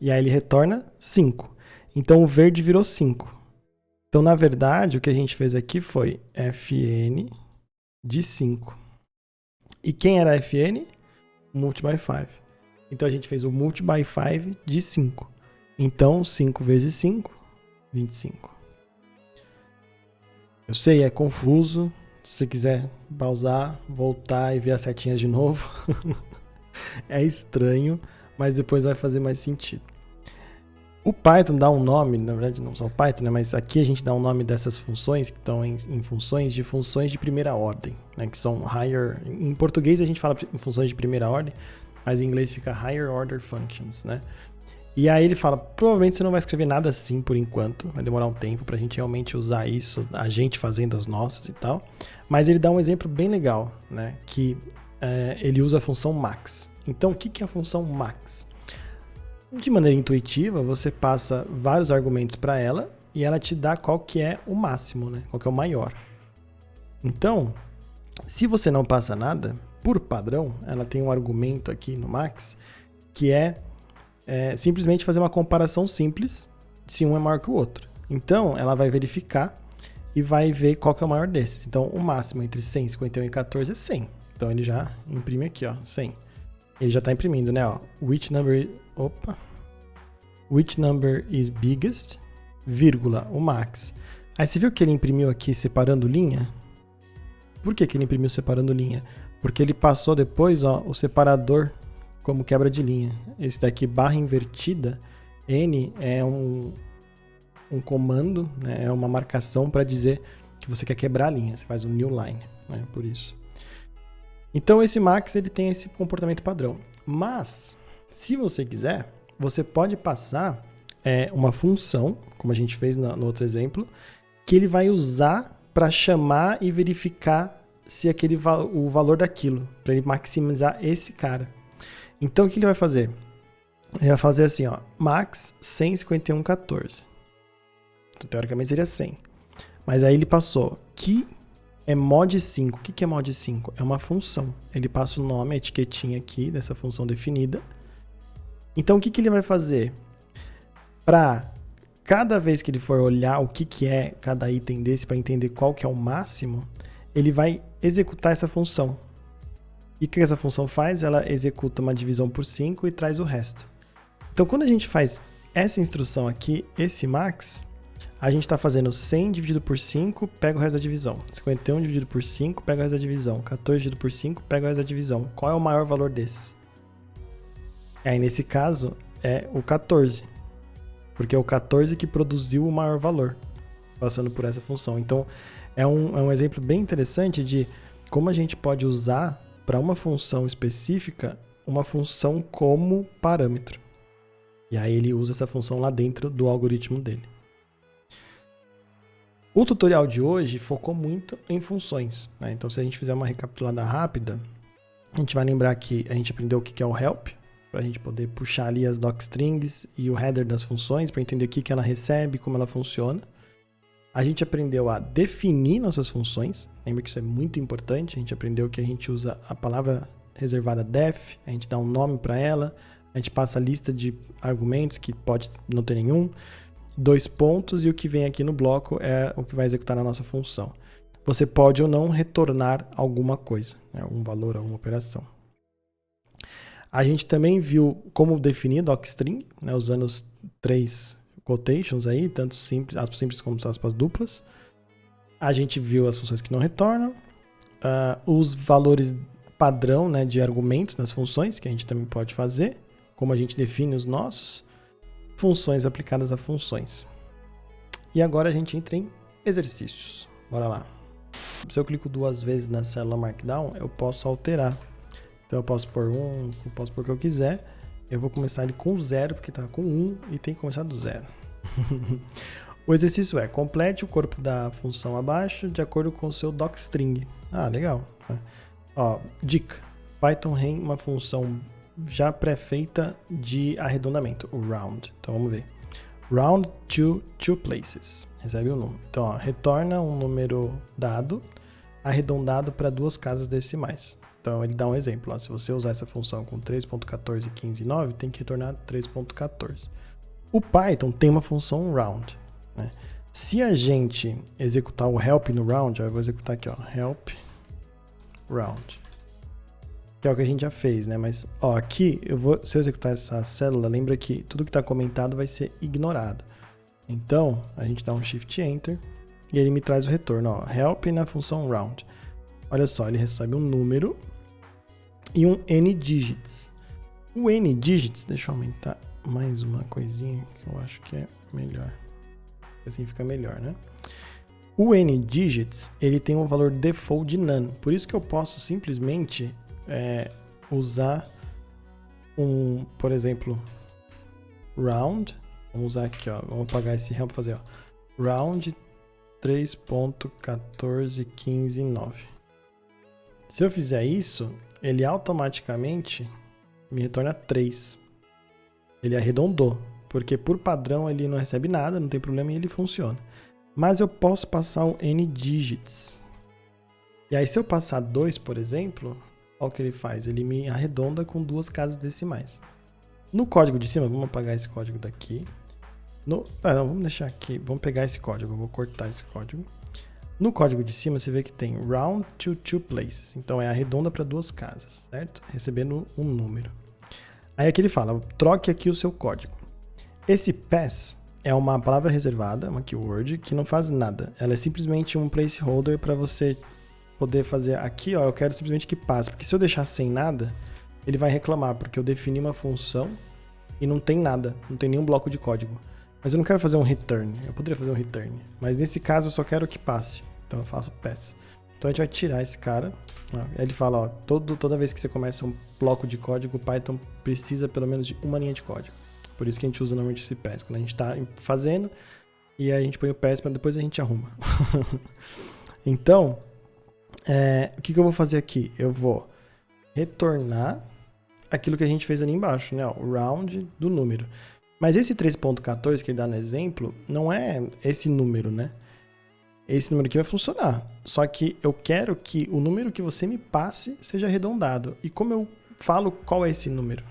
E aí ele retorna 5. Então, o verde virou 5. Então, na verdade, o que a gente fez aqui foi fn de 5. E quem era fn? Multiply 5. Então, a gente fez o multiply 5 de 5. Então, 5 vezes 5, 25. Eu sei, é confuso. Se você quiser pausar, voltar e ver as setinhas de novo. É estranho, mas depois vai fazer mais sentido. O Python dá um nome, na verdade não só o Python, né, mas aqui a gente dá um nome dessas funções que estão em funções de primeira ordem, né, que são higher. Em português a gente fala em funções de primeira ordem, mas em inglês fica higher order functions, né? E aí ele fala, provavelmente você não vai escrever nada assim por enquanto, vai demorar um tempo pra gente realmente usar isso, a gente fazendo as nossas e tal. Mas ele dá um exemplo bem legal, né? Que ele usa a função max. Então, o que é a função max? De maneira intuitiva, você passa vários argumentos para ela e ela te dá qual que é o máximo, né? Qual que é o maior. Então, se você não passa nada, por padrão, ela tem um argumento aqui no max que é simplesmente fazer uma comparação simples se um é maior que o outro. Então, ela vai verificar e vai ver qual que é o maior desses. Então, o máximo entre 100, 51 e 14 é 100. Então, ele já imprime aqui, ó, 100. Ele já está imprimindo, né? Ó, which number is biggest, vírgula, o max. Aí você viu que ele imprimiu aqui separando linha? Por que ele imprimiu separando linha? Porque ele passou depois, ó, o separador como quebra de linha. Esse daqui, barra invertida, N é um comando, né? É uma marcação para dizer que você quer quebrar a linha. Você faz um new line, né? Por isso. Então esse max ele tem esse comportamento padrão. Mas, se você quiser, você pode passar uma função, como a gente fez no outro exemplo, que ele vai usar para chamar e verificar se o valor daquilo, para ele maximizar esse cara. Então o que ele vai fazer? Ele vai fazer assim, ó, max 151,14. Então, teoricamente seria 100. Mas aí ele passou que é mod 5. O que é mod 5? É uma função. Ele passa o nome, a etiquetinha aqui dessa função definida. Então, o que ele vai fazer? Para cada vez que ele for olhar o que é cada item desse para entender qual que é o máximo, ele vai executar essa função. E o que essa função faz? Ela executa uma divisão por 5 e traz o resto. Então, quando a gente faz essa instrução aqui, esse max, a gente está fazendo 100 dividido por 5, pega o resto da divisão. 51 dividido por 5, pega o resto da divisão. 14 dividido por 5, pega o resto da divisão. Qual é o maior valor desses? Aí, nesse caso, é o 14. Porque é o 14 que produziu o maior valor, passando por essa função. Então, é um exemplo bem interessante de como a gente pode usar para uma função específica, uma função como parâmetro. E aí ele usa essa função lá dentro do algoritmo dele. O tutorial de hoje focou muito em funções, né? Então, se a gente fizer uma recapitulada rápida, a gente vai lembrar que a gente aprendeu o que é o help, para a gente poder puxar ali as docstrings e o header das funções, para entender o que ela recebe, como ela funciona. A gente aprendeu a definir nossas funções, lembra que isso é muito importante, a gente aprendeu que a gente usa a palavra reservada def, a gente dá um nome para ela, a gente passa a lista de argumentos, que pode não ter nenhum, 2 pontos, e o que vem aqui no bloco é o que vai executar na nossa função. Você pode ou não retornar alguma coisa, né, um valor, alguma operação. A gente também viu como definir docstring, né, usando os 3 quotations aí, tanto simples, aspas simples como aspas duplas. A gente viu as funções que não retornam, os valores padrão, né, de argumentos nas funções, que a gente também pode fazer, como a gente define os nossos, funções aplicadas a funções. E agora a gente entra em exercícios. Bora lá. Se eu clico 2 vezes na célula Markdown, eu posso alterar. Então eu posso pôr 1, eu posso pôr o que eu quiser. Eu vou começar ele com 0, porque está com 1 e tem que começar do 0. O exercício é: complete o corpo da função abaixo de acordo com o seu docstring. Ah, legal. Ó, dica: Python tem uma função já pré-feita de arredondamento, o round. Então vamos ver. Round to two places. Recebe um número. Então, ó, retorna um número dado arredondado para 2 casas decimais. Então ele dá um exemplo. Ó, se você usar essa função com 3.14, 15 e 9, tem que retornar 3.14. O Python tem uma função round, né? Se a gente executar o help no round, ó, eu vou executar aqui, ó, help round, que é o que a gente já fez, né? Mas ó, aqui se eu executar essa célula, lembra que tudo que está comentado vai ser ignorado. Então a gente dá um Shift Enter e ele me traz o retorno, ó, help na função round. Olha só, ele recebe um número e um n-digits. O n-digits, deixa eu aumentar mais uma coisinha que eu acho que é melhor. Assim fica melhor, né? O n-digits, ele tem um valor default de none. Por isso que eu posso simplesmente usar por exemplo, round. Vamos usar aqui, ó. Vamos apagar esse help e fazer, ó, round 3.1415.9. Se eu fizer isso, ele automaticamente me retorna 3. Ele arredondou, porque por padrão ele não recebe nada, não tem problema e ele funciona. Mas eu posso passar o n-digits. E aí se eu passar 2, por exemplo, olha o que ele faz. Ele me arredonda com 2 casas decimais. No código de cima, vamos apagar esse código daqui. Não, vamos deixar aqui. Vamos pegar esse código, eu vou cortar esse código. No código de cima, você vê que tem round to two places. Então, é arredonda para 2 casas, certo? Recebendo um número. Aí aqui ele fala, troque aqui o seu código. Esse pass é uma palavra reservada, uma keyword, que não faz nada. Ela é simplesmente um placeholder para você poder fazer aqui, ó, eu quero simplesmente que passe. Porque se eu deixar sem nada, ele vai reclamar, porque eu defini uma função e não tem nada, não tem nenhum bloco de código. Mas eu não quero fazer um return, eu poderia fazer um return, mas nesse caso eu só quero que passe, então eu faço pass. Então a gente vai tirar esse cara, ó, ele fala, ó, toda vez que você começa um bloco de código, o Python precisa pelo menos de uma linha de código. Por isso que a gente usa normalmente esse pass, quando a gente está fazendo, e aí a gente põe o pass para depois a gente arruma. Então, o que eu vou fazer aqui? Eu vou retornar aquilo que a gente fez ali embaixo, né? O round do número. Mas esse 3.14 que ele dá no exemplo, não é esse número, né? Esse número aqui vai funcionar. Só que eu quero que o número que você me passe seja arredondado. E como eu falo qual é esse número?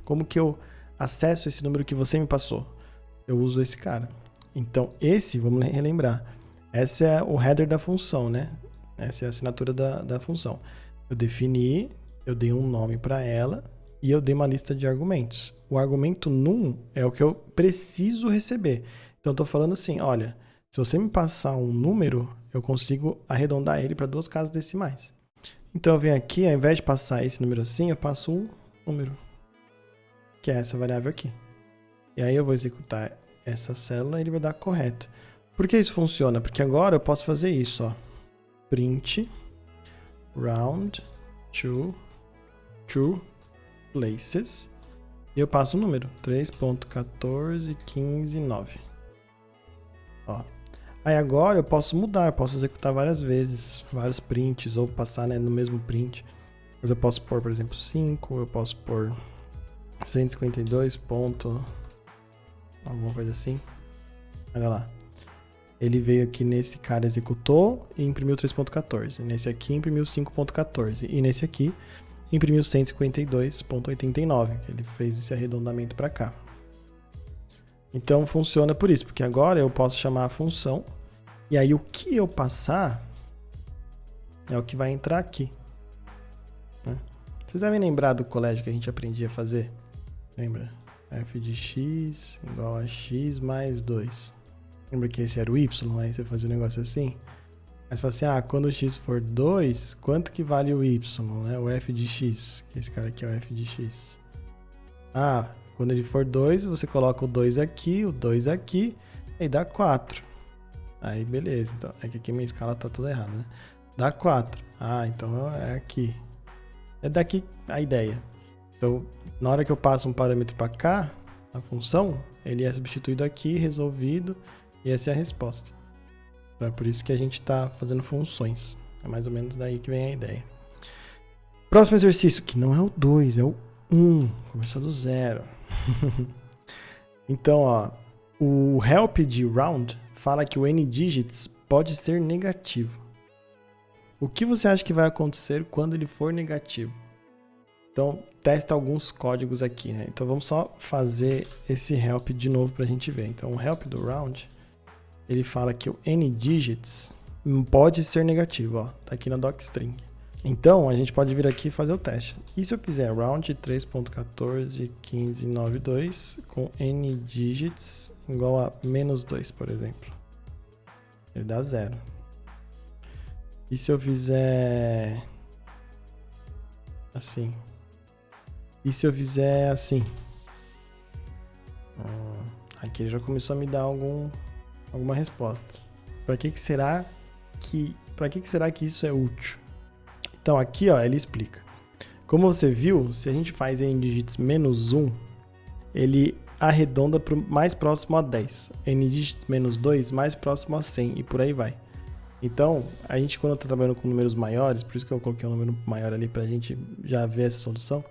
Como que eu acesso esse número que você me passou? Eu uso esse cara. Então, vamos relembrar. Esse é o header da função, né? Essa é a assinatura da função. Eu defini, eu dei um nome para ela e eu dei uma lista de argumentos. O argumento num é o que eu preciso receber. Então, eu estou falando assim, olha, se você me passar um número, eu consigo arredondar ele para 2 casas decimais. Então, eu venho aqui, ao invés de passar esse número assim, eu passo um número, que é essa variável aqui. E aí eu vou executar essa célula e ele vai dar correto. Por que isso funciona? Porque agora eu posso fazer isso, ó. Print round to two places e eu passo o número 3.1415.9. Ó. Aí agora eu posso mudar, eu posso executar várias vezes, vários prints, ou passar, né, no mesmo print. Mas eu posso pôr, por exemplo, 5, eu posso pôr 152 ponto, alguma coisa assim. Olha lá. Ele veio aqui nesse cara, executou e imprimiu 3.14. Nesse aqui imprimiu 5.14. E nesse aqui imprimiu 152.89. Ele fez esse arredondamento para cá. Então funciona por isso, porque agora eu posso chamar a função e aí o que eu passar é o que vai entrar aqui, né? Vocês devem lembrar do colégio que a gente aprendia a fazer? Lembra? F de x igual a x mais 2. Lembra que esse era o y? Aí você fazia um negócio assim? Aí você fala assim, quando o x for 2, quanto que vale o y, né? O f de x, que esse cara aqui é o f de x. Quando ele for 2, você coloca o 2 aqui, aí dá 4. Aí beleza, então é que aqui minha escala tá toda errada, né? Dá 4. Então é aqui. É daqui a ideia. Então, na hora que eu passo um parâmetro para cá, a função, ele é substituído aqui, resolvido, e essa é a resposta. Então é por isso que a gente está fazendo funções. É mais ou menos daí que vem a ideia. Próximo exercício, que não é o 2, é o 1. Começou do 0. Então, o help de round fala que o n-digits pode ser negativo. O que você acha que vai acontecer quando ele for negativo? Então, testa alguns códigos aqui, né? Então, vamos só fazer esse help de novo para a gente ver. Então, o help do round, ele fala que o n-digits pode ser negativo, tá aqui na docstring. Então, a gente pode vir aqui e fazer o teste. E se eu fizer round 3.141592 com n-digits igual a -2, por exemplo? Ele dá 0. E se eu fizer assim? E se eu fizer assim? Aqui ele já começou a me dar alguma resposta. Para que será que isso é útil? Então aqui, ele explica. Como você viu, se a gente faz n-digits -1, ele arredonda para o mais próximo a 10. N-digits -2, mais próximo a 100 e por aí vai. Então, a gente quando está trabalhando com números maiores, por isso que eu coloquei um número maior ali para a gente já ver essa solução.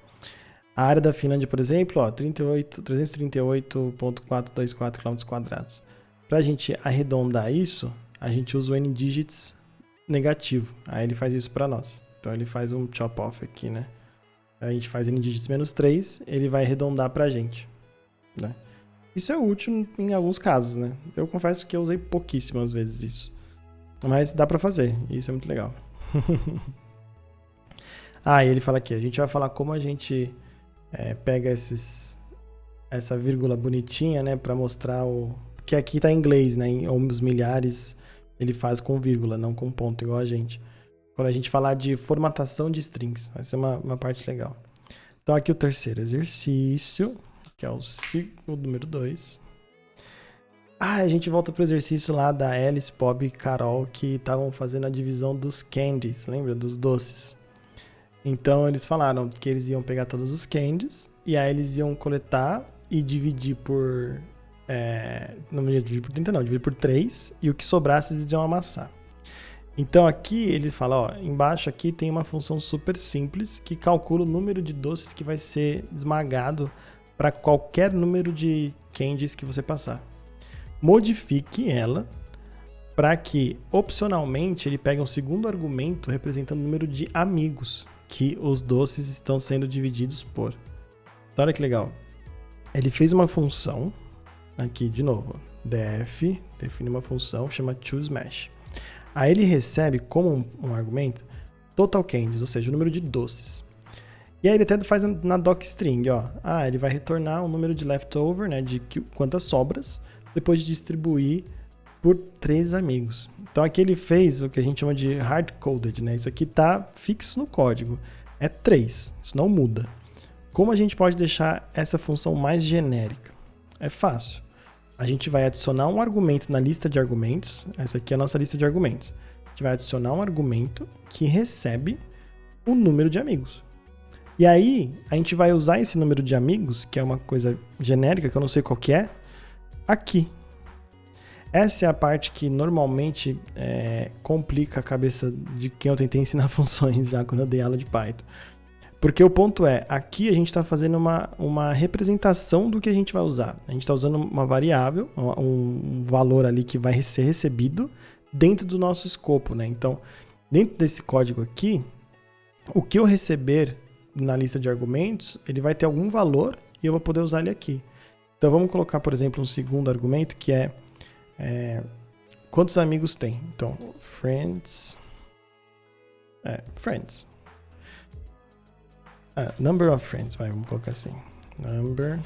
A área da Finlândia, por exemplo, 338.424 km². Para a gente arredondar isso, a gente usa o n-digits negativo. Aí ele faz isso para nós. Então ele faz um chop-off aqui, né? A gente faz n-digits -3, ele vai arredondar para a gente, né? Isso é útil em alguns casos, né? Eu confesso que eu usei pouquíssimas vezes isso. Mas dá para fazer, e isso é muito legal. E ele fala aqui, a gente vai falar como a gente pega essa vírgula bonitinha, né, para mostrar que aqui tá em inglês, né, os milhares ele faz com vírgula, não com ponto, igual a gente. Quando a gente falar de formatação de strings, vai ser uma parte legal. Então aqui o terceiro exercício, que é o número 2. A gente volta pro exercício lá da Alice, Bob e Carol, que estavam fazendo a divisão dos candies, lembra? Dos doces. Então eles falaram que eles iam pegar todos os candies e aí eles iam coletar e dividir por... não ia dividir por 30 não, dividir por 3 e o que sobrasse eles iam amassar. Então aqui ele fala, embaixo aqui tem uma função super simples que calcula o número de doces que vai ser esmagado para qualquer número de candies que você passar. Modifique ela para que, opcionalmente, ele pegue um segundo argumento representando o número de amigos que os doces estão sendo divididos por. Então, olha que legal. Ele fez uma função, aqui de novo, def, define uma função, chama toSmash. Aí ele recebe como um argumento total candies, ou seja, o número de doces. E aí ele até faz na docstring, ele vai retornar o número de leftover, né, de quantas sobras, depois de distribuir por 3 amigos. Então aqui ele fez o que a gente chama de hard-coded, né? Isso aqui está fixo no código. É 3, isso não muda. Como a gente pode deixar essa função mais genérica? É fácil. A gente vai adicionar um argumento na lista de argumentos. Essa aqui é a nossa lista de argumentos. A gente vai adicionar um argumento que recebe o número de amigos. E aí, a gente vai usar esse número de amigos, que é uma coisa genérica, que eu não sei qual que é, aqui. Essa é a parte que normalmente complica a cabeça de quem eu tentei ensinar funções já quando eu dei aula de Python. Porque o ponto é, aqui a gente está fazendo uma representação do que a gente vai usar. A gente está usando uma variável, um valor ali que vai ser recebido dentro do nosso escopo, né? Então, dentro desse código aqui, o que eu receber na lista de argumentos, ele vai ter algum valor e eu vou poder usar ele aqui. Então, vamos colocar, por exemplo, um segundo argumento que é quantos amigos tem. Então, friends. Number of friends, vamos colocar assim. Number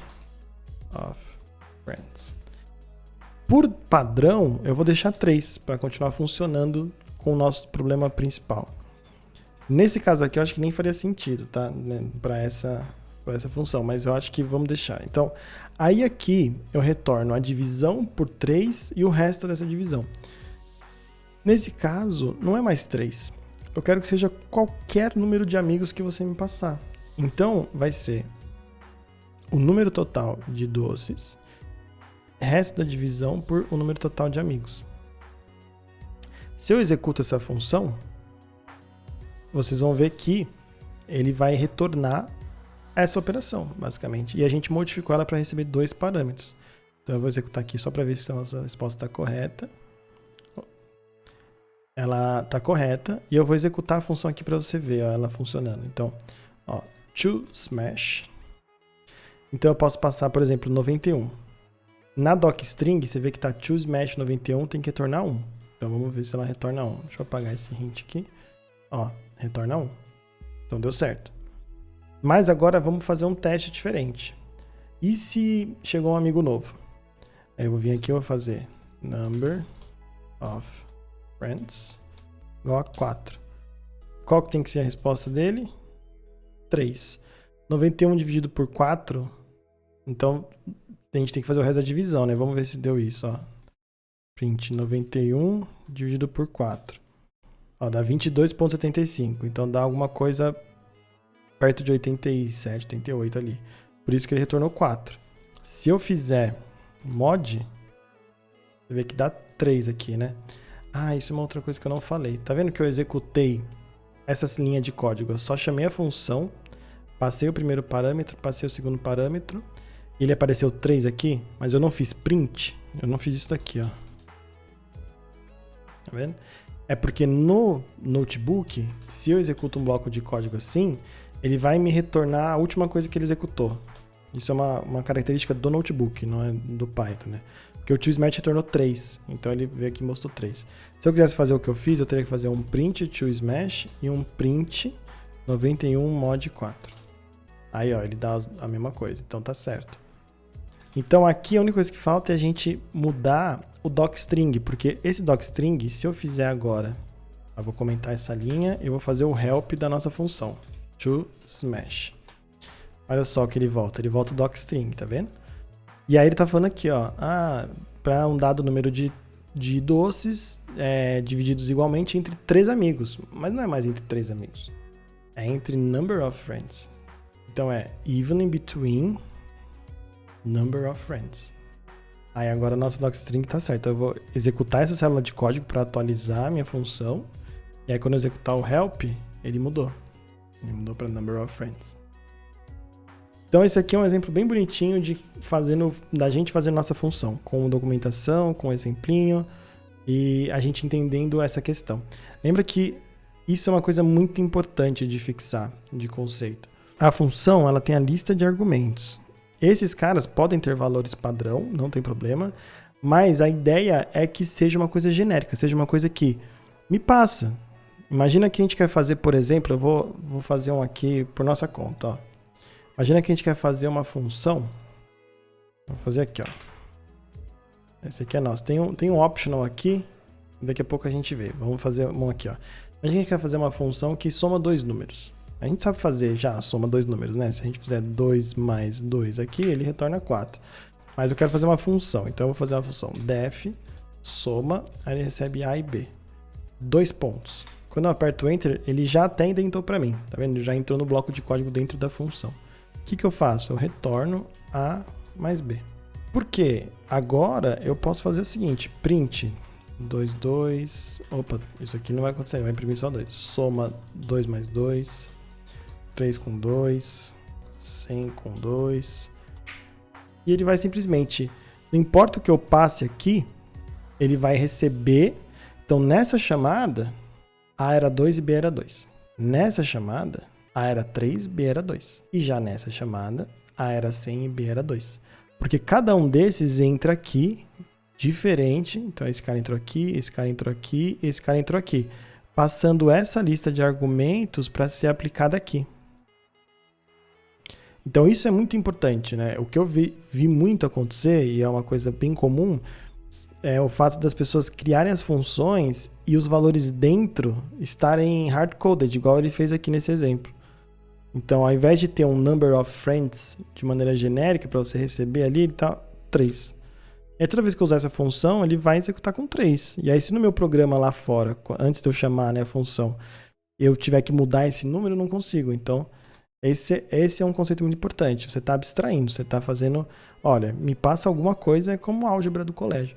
of friends. Por padrão, eu vou deixar 3 para continuar funcionando com o nosso problema principal. Nesse caso aqui, eu acho que nem faria sentido, tá? Para essa função, mas eu acho que vamos deixar. Então, aí aqui eu retorno a divisão por 3 e o resto dessa divisão. Nesse caso, não é mais 3. Eu quero que seja qualquer número de amigos que você me passar. Então, vai ser o número total de doces, resto da divisão por o número total de amigos. Se eu executo essa função, vocês vão ver que ele vai retornar essa operação, basicamente. E a gente modificou ela para receber 2 parâmetros. Então eu vou executar aqui só para ver se a nossa resposta está correta. Ela está correta. E eu vou executar a função aqui para você ver ela funcionando. Então, ó, toSmash. Então eu posso passar, por exemplo, 91. Na docstring, você vê que está toSmash 91, tem que retornar 1. Então vamos ver se ela retorna 1. Deixa eu apagar esse hint aqui. Ó, retorna 1. Então deu certo. Mas agora vamos fazer um teste diferente. E se chegou um amigo novo? Aí eu vou vir aqui e vou fazer number of friends igual a 4. Qual que tem que ser a resposta dele? 3. 91 dividido por 4. Então a gente tem que fazer o resto da divisão, né? Vamos ver se deu isso, ó. Print 91 dividido por 4. Ó, dá 22,75. Então dá alguma coisa perto de 87, 88 ali. Por isso que ele retornou 4. Se eu fizer mod, você vê que dá 3 aqui, né? Ah, isso é uma outra coisa que eu não falei. Tá vendo que eu executei essa linha de código? Eu só chamei a função, passei o primeiro parâmetro, passei o segundo parâmetro, e ele apareceu 3 aqui, mas eu não fiz print. Eu não fiz isso daqui, ó. Tá vendo? É porque no notebook, se eu executo um bloco de código assim, ele vai me retornar a última coisa que ele executou. Isso é uma característica do notebook, não é do Python, né? Porque o toSmash retornou 3, então ele veio aqui e mostrou 3. Se eu quisesse fazer o que eu fiz, eu teria que fazer um print toSmash e um print 91 mod 4. Aí, ó, ele dá a mesma coisa, então tá certo. Então aqui a única coisa que falta é a gente mudar o docstring, porque esse docstring, se eu fizer agora, eu vou comentar essa linha, eu vou fazer o help da nossa função, toSmash. Olha só o que ele volta o docstring, tá vendo? E aí ele tá falando aqui, ó, para um dado número de doces divididos igualmente entre 3 amigos, mas não é mais entre 3 amigos, é entre number of friends. Então é evenly between number of friends. Aí agora o nosso docstring tá certo. Eu vou executar essa célula de código para atualizar a minha função. E aí quando eu executar o help, ele mudou. Ele mudou para number of friends. Então esse aqui é um exemplo bem bonitinho da gente fazendo nossa função, com documentação, com exemplinho e a gente entendendo essa questão. Lembra que isso é uma coisa muito importante de fixar, de conceito. A função, ela tem a lista de argumentos. Esses caras podem ter valores padrão, não tem problema, mas a ideia é que seja uma coisa genérica, seja uma coisa que me passa. Imagina que a gente quer fazer, por exemplo, eu vou fazer um aqui por nossa conta, ó. Imagina que a gente quer fazer uma função. Vou fazer aqui, ó. Esse aqui é nosso. Tem um optional aqui. Daqui a pouco a gente vê. Vamos fazer um aqui, ó. Imagina que a gente quer fazer uma função que soma 2 números. A gente sabe fazer já a soma 2 números, né? Se a gente fizer 2 mais 2 aqui, ele retorna 4. Mas eu quero fazer uma função. Então eu vou fazer uma função def soma, aí ele recebe A e B. 2 pontos. Quando eu aperto Enter, ele já até indentou para mim. Tá vendo? Ele já entrou no bloco de código dentro da função. O que eu faço? Eu retorno A mais B. Por quê? Agora eu posso fazer o seguinte, print 2. Opa, isso aqui não vai acontecer, vai imprimir só 2. Soma 2 mais 2, 3 com 2, 100 com 2. E ele vai simplesmente, não importa o que eu passe aqui, ele vai receber. Então nessa chamada, A era 2 e B era 2. Nessa chamada, A era 3, B era 2. E já nessa chamada, A era 100 e B era 2. Porque cada um desses entra aqui, diferente. Então esse cara entrou aqui, esse cara entrou aqui, esse cara entrou aqui. Passando essa lista de argumentos para ser aplicada aqui. Então isso é muito importante, né? O que eu vi muito acontecer, e é uma coisa bem comum, é o fato das pessoas criarem as funções e os valores dentro estarem hard-coded, igual ele fez aqui nesse exemplo. Então, ao invés de ter um number of friends de maneira genérica para você receber ali, ele tá 3. E aí, toda vez que eu usar essa função, ele vai executar com 3. E aí, se no meu programa lá fora, antes de eu chamar, né, a função, eu tiver que mudar esse número, eu não consigo. Então, esse é um conceito muito importante. Você está abstraindo, você está fazendo... Olha, me passa alguma coisa, é como álgebra do colégio.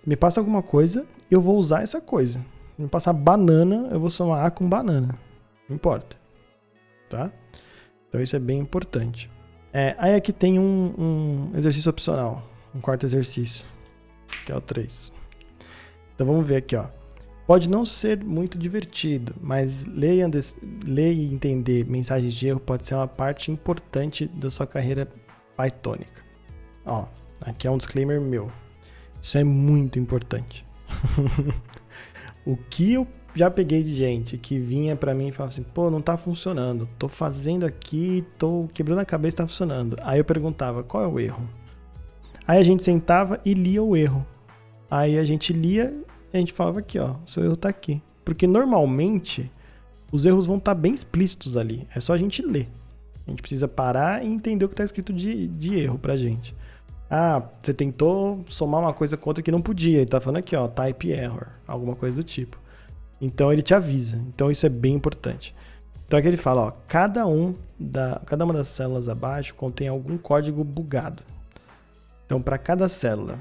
Me passa alguma coisa, eu vou usar essa coisa. Me passar banana, eu vou somar A com banana. Não importa. Tá? Então isso é bem importante. Aí aqui tem um exercício opcional. Um quarto exercício. Que é o 3. Então vamos ver aqui, ó. Pode não ser muito divertido, mas ler e entender mensagens de erro pode ser uma parte importante da sua carreira pythônica. Ó, aqui é um disclaimer meu. Isso é muito importante. O que eu já peguei de gente que vinha pra mim e falava assim, pô, não tá funcionando. Tô fazendo aqui, tô quebrando a cabeça e tá funcionando. Aí eu perguntava, qual é o erro? Aí a gente sentava e lia o erro. Aí a gente lia e a gente falava aqui, ó, o seu erro tá aqui. Porque normalmente os erros vão estar bem explícitos ali. É só a gente ler. A gente precisa parar e entender o que tá escrito de erro pra gente. Ah, você tentou somar uma coisa com outra que não podia. Ele tá falando aqui, ó, type error. Alguma coisa do tipo. Então ele te avisa. Então isso é bem importante. Então aqui ele fala, ó, cada uma das células abaixo contém algum código bugado. Então para cada célula,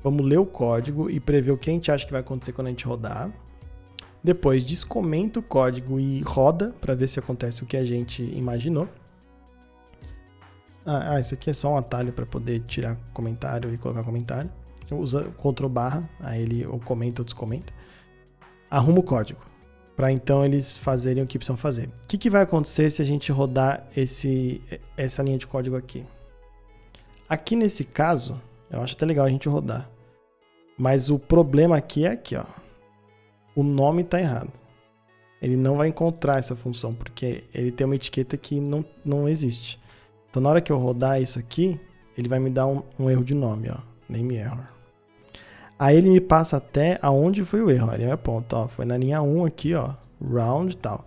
vamos ler o código e prever o que a gente acha que vai acontecer quando a gente rodar. Depois descomenta o código e roda para ver se acontece o que a gente imaginou. Isso aqui é só um atalho para poder tirar comentário e colocar comentário. Usa Ctrl/, aí ele ou comenta ou descomenta. Arruma o código, para então eles fazerem o que precisam fazer. O que vai acontecer se a gente rodar essa linha de código aqui? Aqui nesse caso, eu acho até legal a gente rodar. Mas o problema aqui é aqui, ó. O nome está errado. Ele não vai encontrar essa função, porque ele tem uma etiqueta que não existe. Então, na hora que eu rodar isso aqui, ele vai me dar um erro de nome, ó. Name error. Aí ele me passa até aonde foi o erro. Ele me aponta, ó. Foi na linha 1 aqui, ó. Round e tal.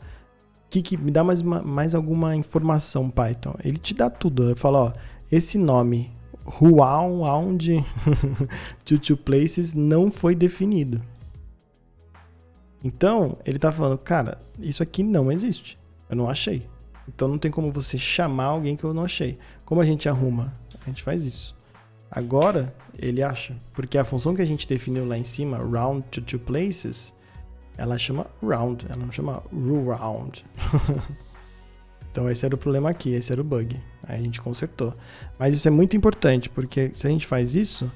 Me dá mais alguma informação, Python. Ele te dá tudo. Ele fala, ó. Esse nome, round to places, não foi definido. Então, ele tá falando, cara, isso aqui não existe. Eu não achei. Então não tem como você chamar alguém que eu não achei. Como a gente arruma? A gente faz isso. Agora, ele acha. Porque a função que a gente definiu lá em cima, round to two places, ela chama round, ela não chama round. Então esse era o problema aqui, esse era o bug. Aí a gente consertou. Mas isso é muito importante, porque se a gente faz isso,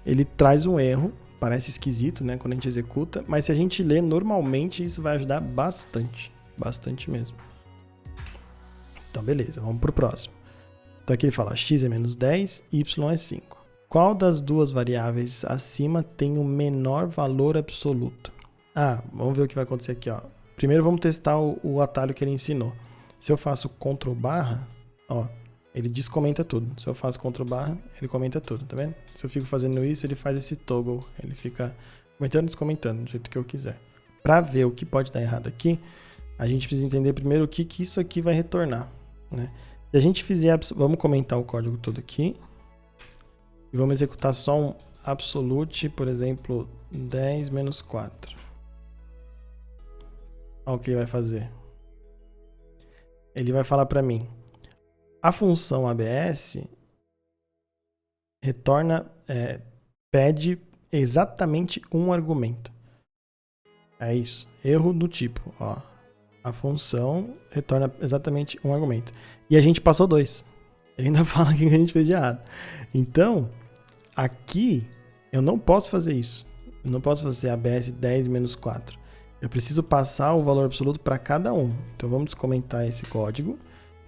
ele traz um erro. Parece esquisito, né, quando a gente executa. Mas se a gente lê normalmente, isso vai ajudar bastante. Bastante mesmo. Então, beleza, vamos pro próximo. Então aqui ele fala, x é menos 10, y é 5. Qual das duas variáveis acima tem o menor valor absoluto? Vamos ver o que vai acontecer aqui, ó. Primeiro vamos testar o atalho que ele ensinou. Se eu faço Ctrl/, ó, ele descomenta tudo. Se eu faço Ctrl/, ele comenta tudo, tá vendo? Se eu fico fazendo isso, ele faz esse toggle. Ele fica comentando e descomentando, do jeito que eu quiser. Para ver o que pode dar errado aqui, a gente precisa entender primeiro o que isso aqui vai retornar. Né? Se a gente fizer, vamos comentar o código todo aqui e vamos executar só um absolute, por exemplo, 10 menos 4. Olha o que ele vai fazer. Ele vai falar para mim, a função ABS pede exatamente um argumento. É isso, erro do tipo, ó. A função retorna exatamente um argumento. E a gente passou 2. Ele ainda fala o que a gente fez de errado. Então, aqui, eu não posso fazer isso. Eu não posso fazer ABS 10 menos 4. Eu preciso passar o valor absoluto para cada um. Então, vamos descomentar esse código.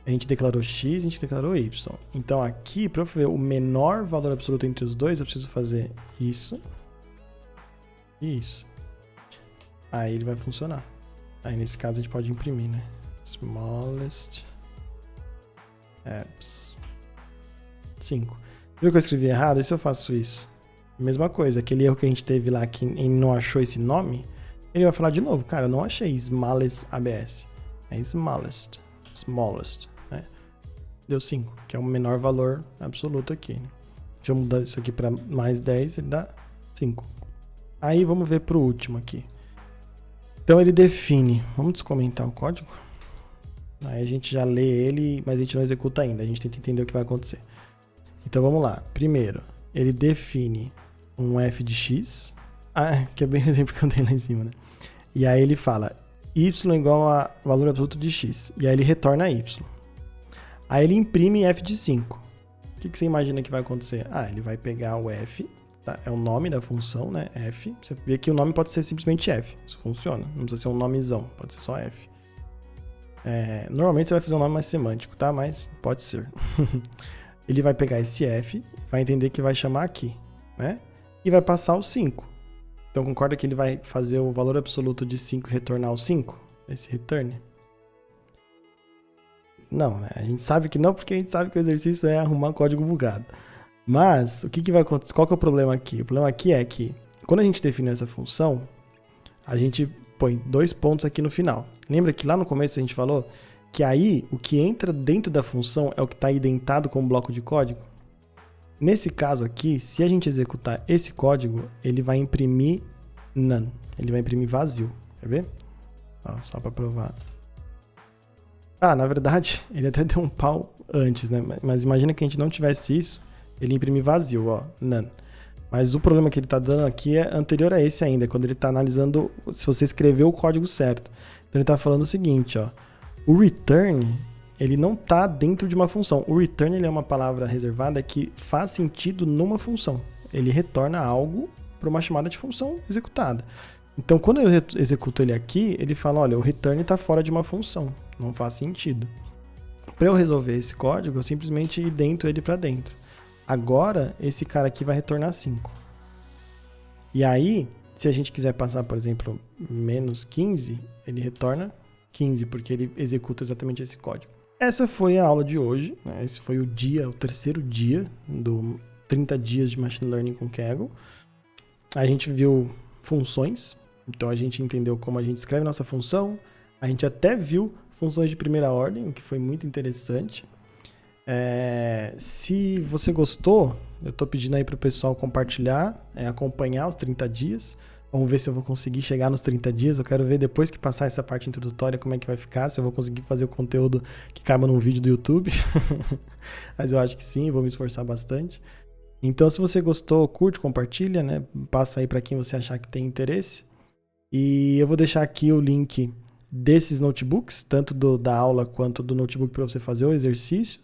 A gente declarou x, a gente declarou y. Então, aqui, para eu ver o menor valor absoluto entre os dois, eu preciso fazer isso e isso. Aí ele vai funcionar. Aí nesse caso a gente pode imprimir, né? Smallest apps 5. Viu que eu escrevi errado? E se eu faço isso? Mesma coisa, aquele erro que a gente teve lá que ele não achou esse nome, ele vai falar de novo, cara, eu não achei smallest ABS. É smallest, né? Deu 5, que é o menor valor absoluto aqui. Se eu mudar isso aqui para mais 10, ele dá 5. Aí vamos ver para o último aqui. Então ele define, vamos descomentar o código? Aí a gente já lê ele, mas a gente não executa ainda, a gente tenta entender o que vai acontecer. Então vamos lá, primeiro, ele define um f de x, que é bem o exemplo que eu dei lá em cima, né? E aí ele fala y igual a valor absoluto de x, e aí ele retorna y. Aí ele imprime f de 5. O que você imagina que vai acontecer? Ele vai pegar o f, tá? É o nome da função, né? F. Você vê que o nome pode ser simplesmente f. Isso funciona. Não precisa ser um nomezão, pode ser só f. Normalmente você vai fazer um nome mais semântico, tá? Mas pode ser. Ele vai pegar esse f, vai entender que vai chamar aqui, né? E vai passar o 5. Então concorda que ele vai fazer o valor absoluto de 5 retornar o 5? Esse return? Não, né? A gente sabe que não, porque a gente sabe que o exercício é arrumar código bugado. Mas, o que vai acontecer? Qual que é o problema aqui? O problema aqui é que, quando a gente define essa função, a gente põe 2 pontos aqui no final. Lembra que lá no começo a gente falou que aí, o que entra dentro da função é o que está identado como bloco de código? Nesse caso aqui, se a gente executar esse código, ele vai imprimir none. Ele vai imprimir vazio. Quer ver? Só para provar. Na verdade, ele até deu um pau antes, né? Mas imagina que a gente não tivesse isso, ele imprime vazio, none. Mas o problema que ele está dando aqui é anterior a esse ainda, quando ele está analisando se você escreveu o código certo. Então ele está falando o seguinte, o return, ele não está dentro de uma função. O return ele é uma palavra reservada que faz sentido numa função. Ele retorna algo para uma chamada de função executada. Então, quando eu executo ele aqui, ele fala, olha, o return está fora de uma função. Não faz sentido. Para eu resolver esse código, eu simplesmente idento ele para dentro. Agora, esse cara aqui vai retornar 5. E aí, se a gente quiser passar, por exemplo, menos 15, ele retorna 15, porque ele executa exatamente esse código. Essa foi a aula de hoje, né? Esse foi o terceiro dia do 30 dias de Machine Learning com Kaggle. A gente viu funções, então a gente entendeu como a gente escreve nossa função, a gente até viu funções de primeira ordem, o que foi muito interessante. Se você gostou, eu estou pedindo aí para o pessoal compartilhar, acompanhar os 30 dias. Vamos ver se eu vou conseguir chegar nos 30 dias. Eu quero ver depois que passar essa parte introdutória como é que vai ficar, se eu vou conseguir fazer o conteúdo que caiba num vídeo do YouTube. Mas eu acho que sim, vou me esforçar bastante. Então, se você gostou, curte, compartilha, né? Passa aí para quem você achar que tem interesse. E eu vou deixar aqui o link desses notebooks, tanto da aula quanto do notebook para você fazer o exercício.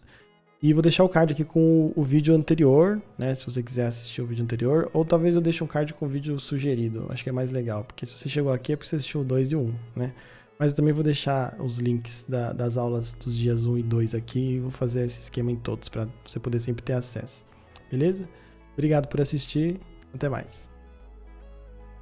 E vou deixar o card aqui com o vídeo anterior, né? Se você quiser assistir o vídeo anterior. Ou talvez eu deixe um card com o vídeo sugerido. Acho que é mais legal. Porque se você chegou aqui é porque você assistiu o 2 e 1, né? Mas eu também vou deixar os links das aulas dos dias 1 e 2 aqui. E vou fazer esse esquema em todos para você poder sempre ter acesso. Beleza? Obrigado por assistir. Até mais.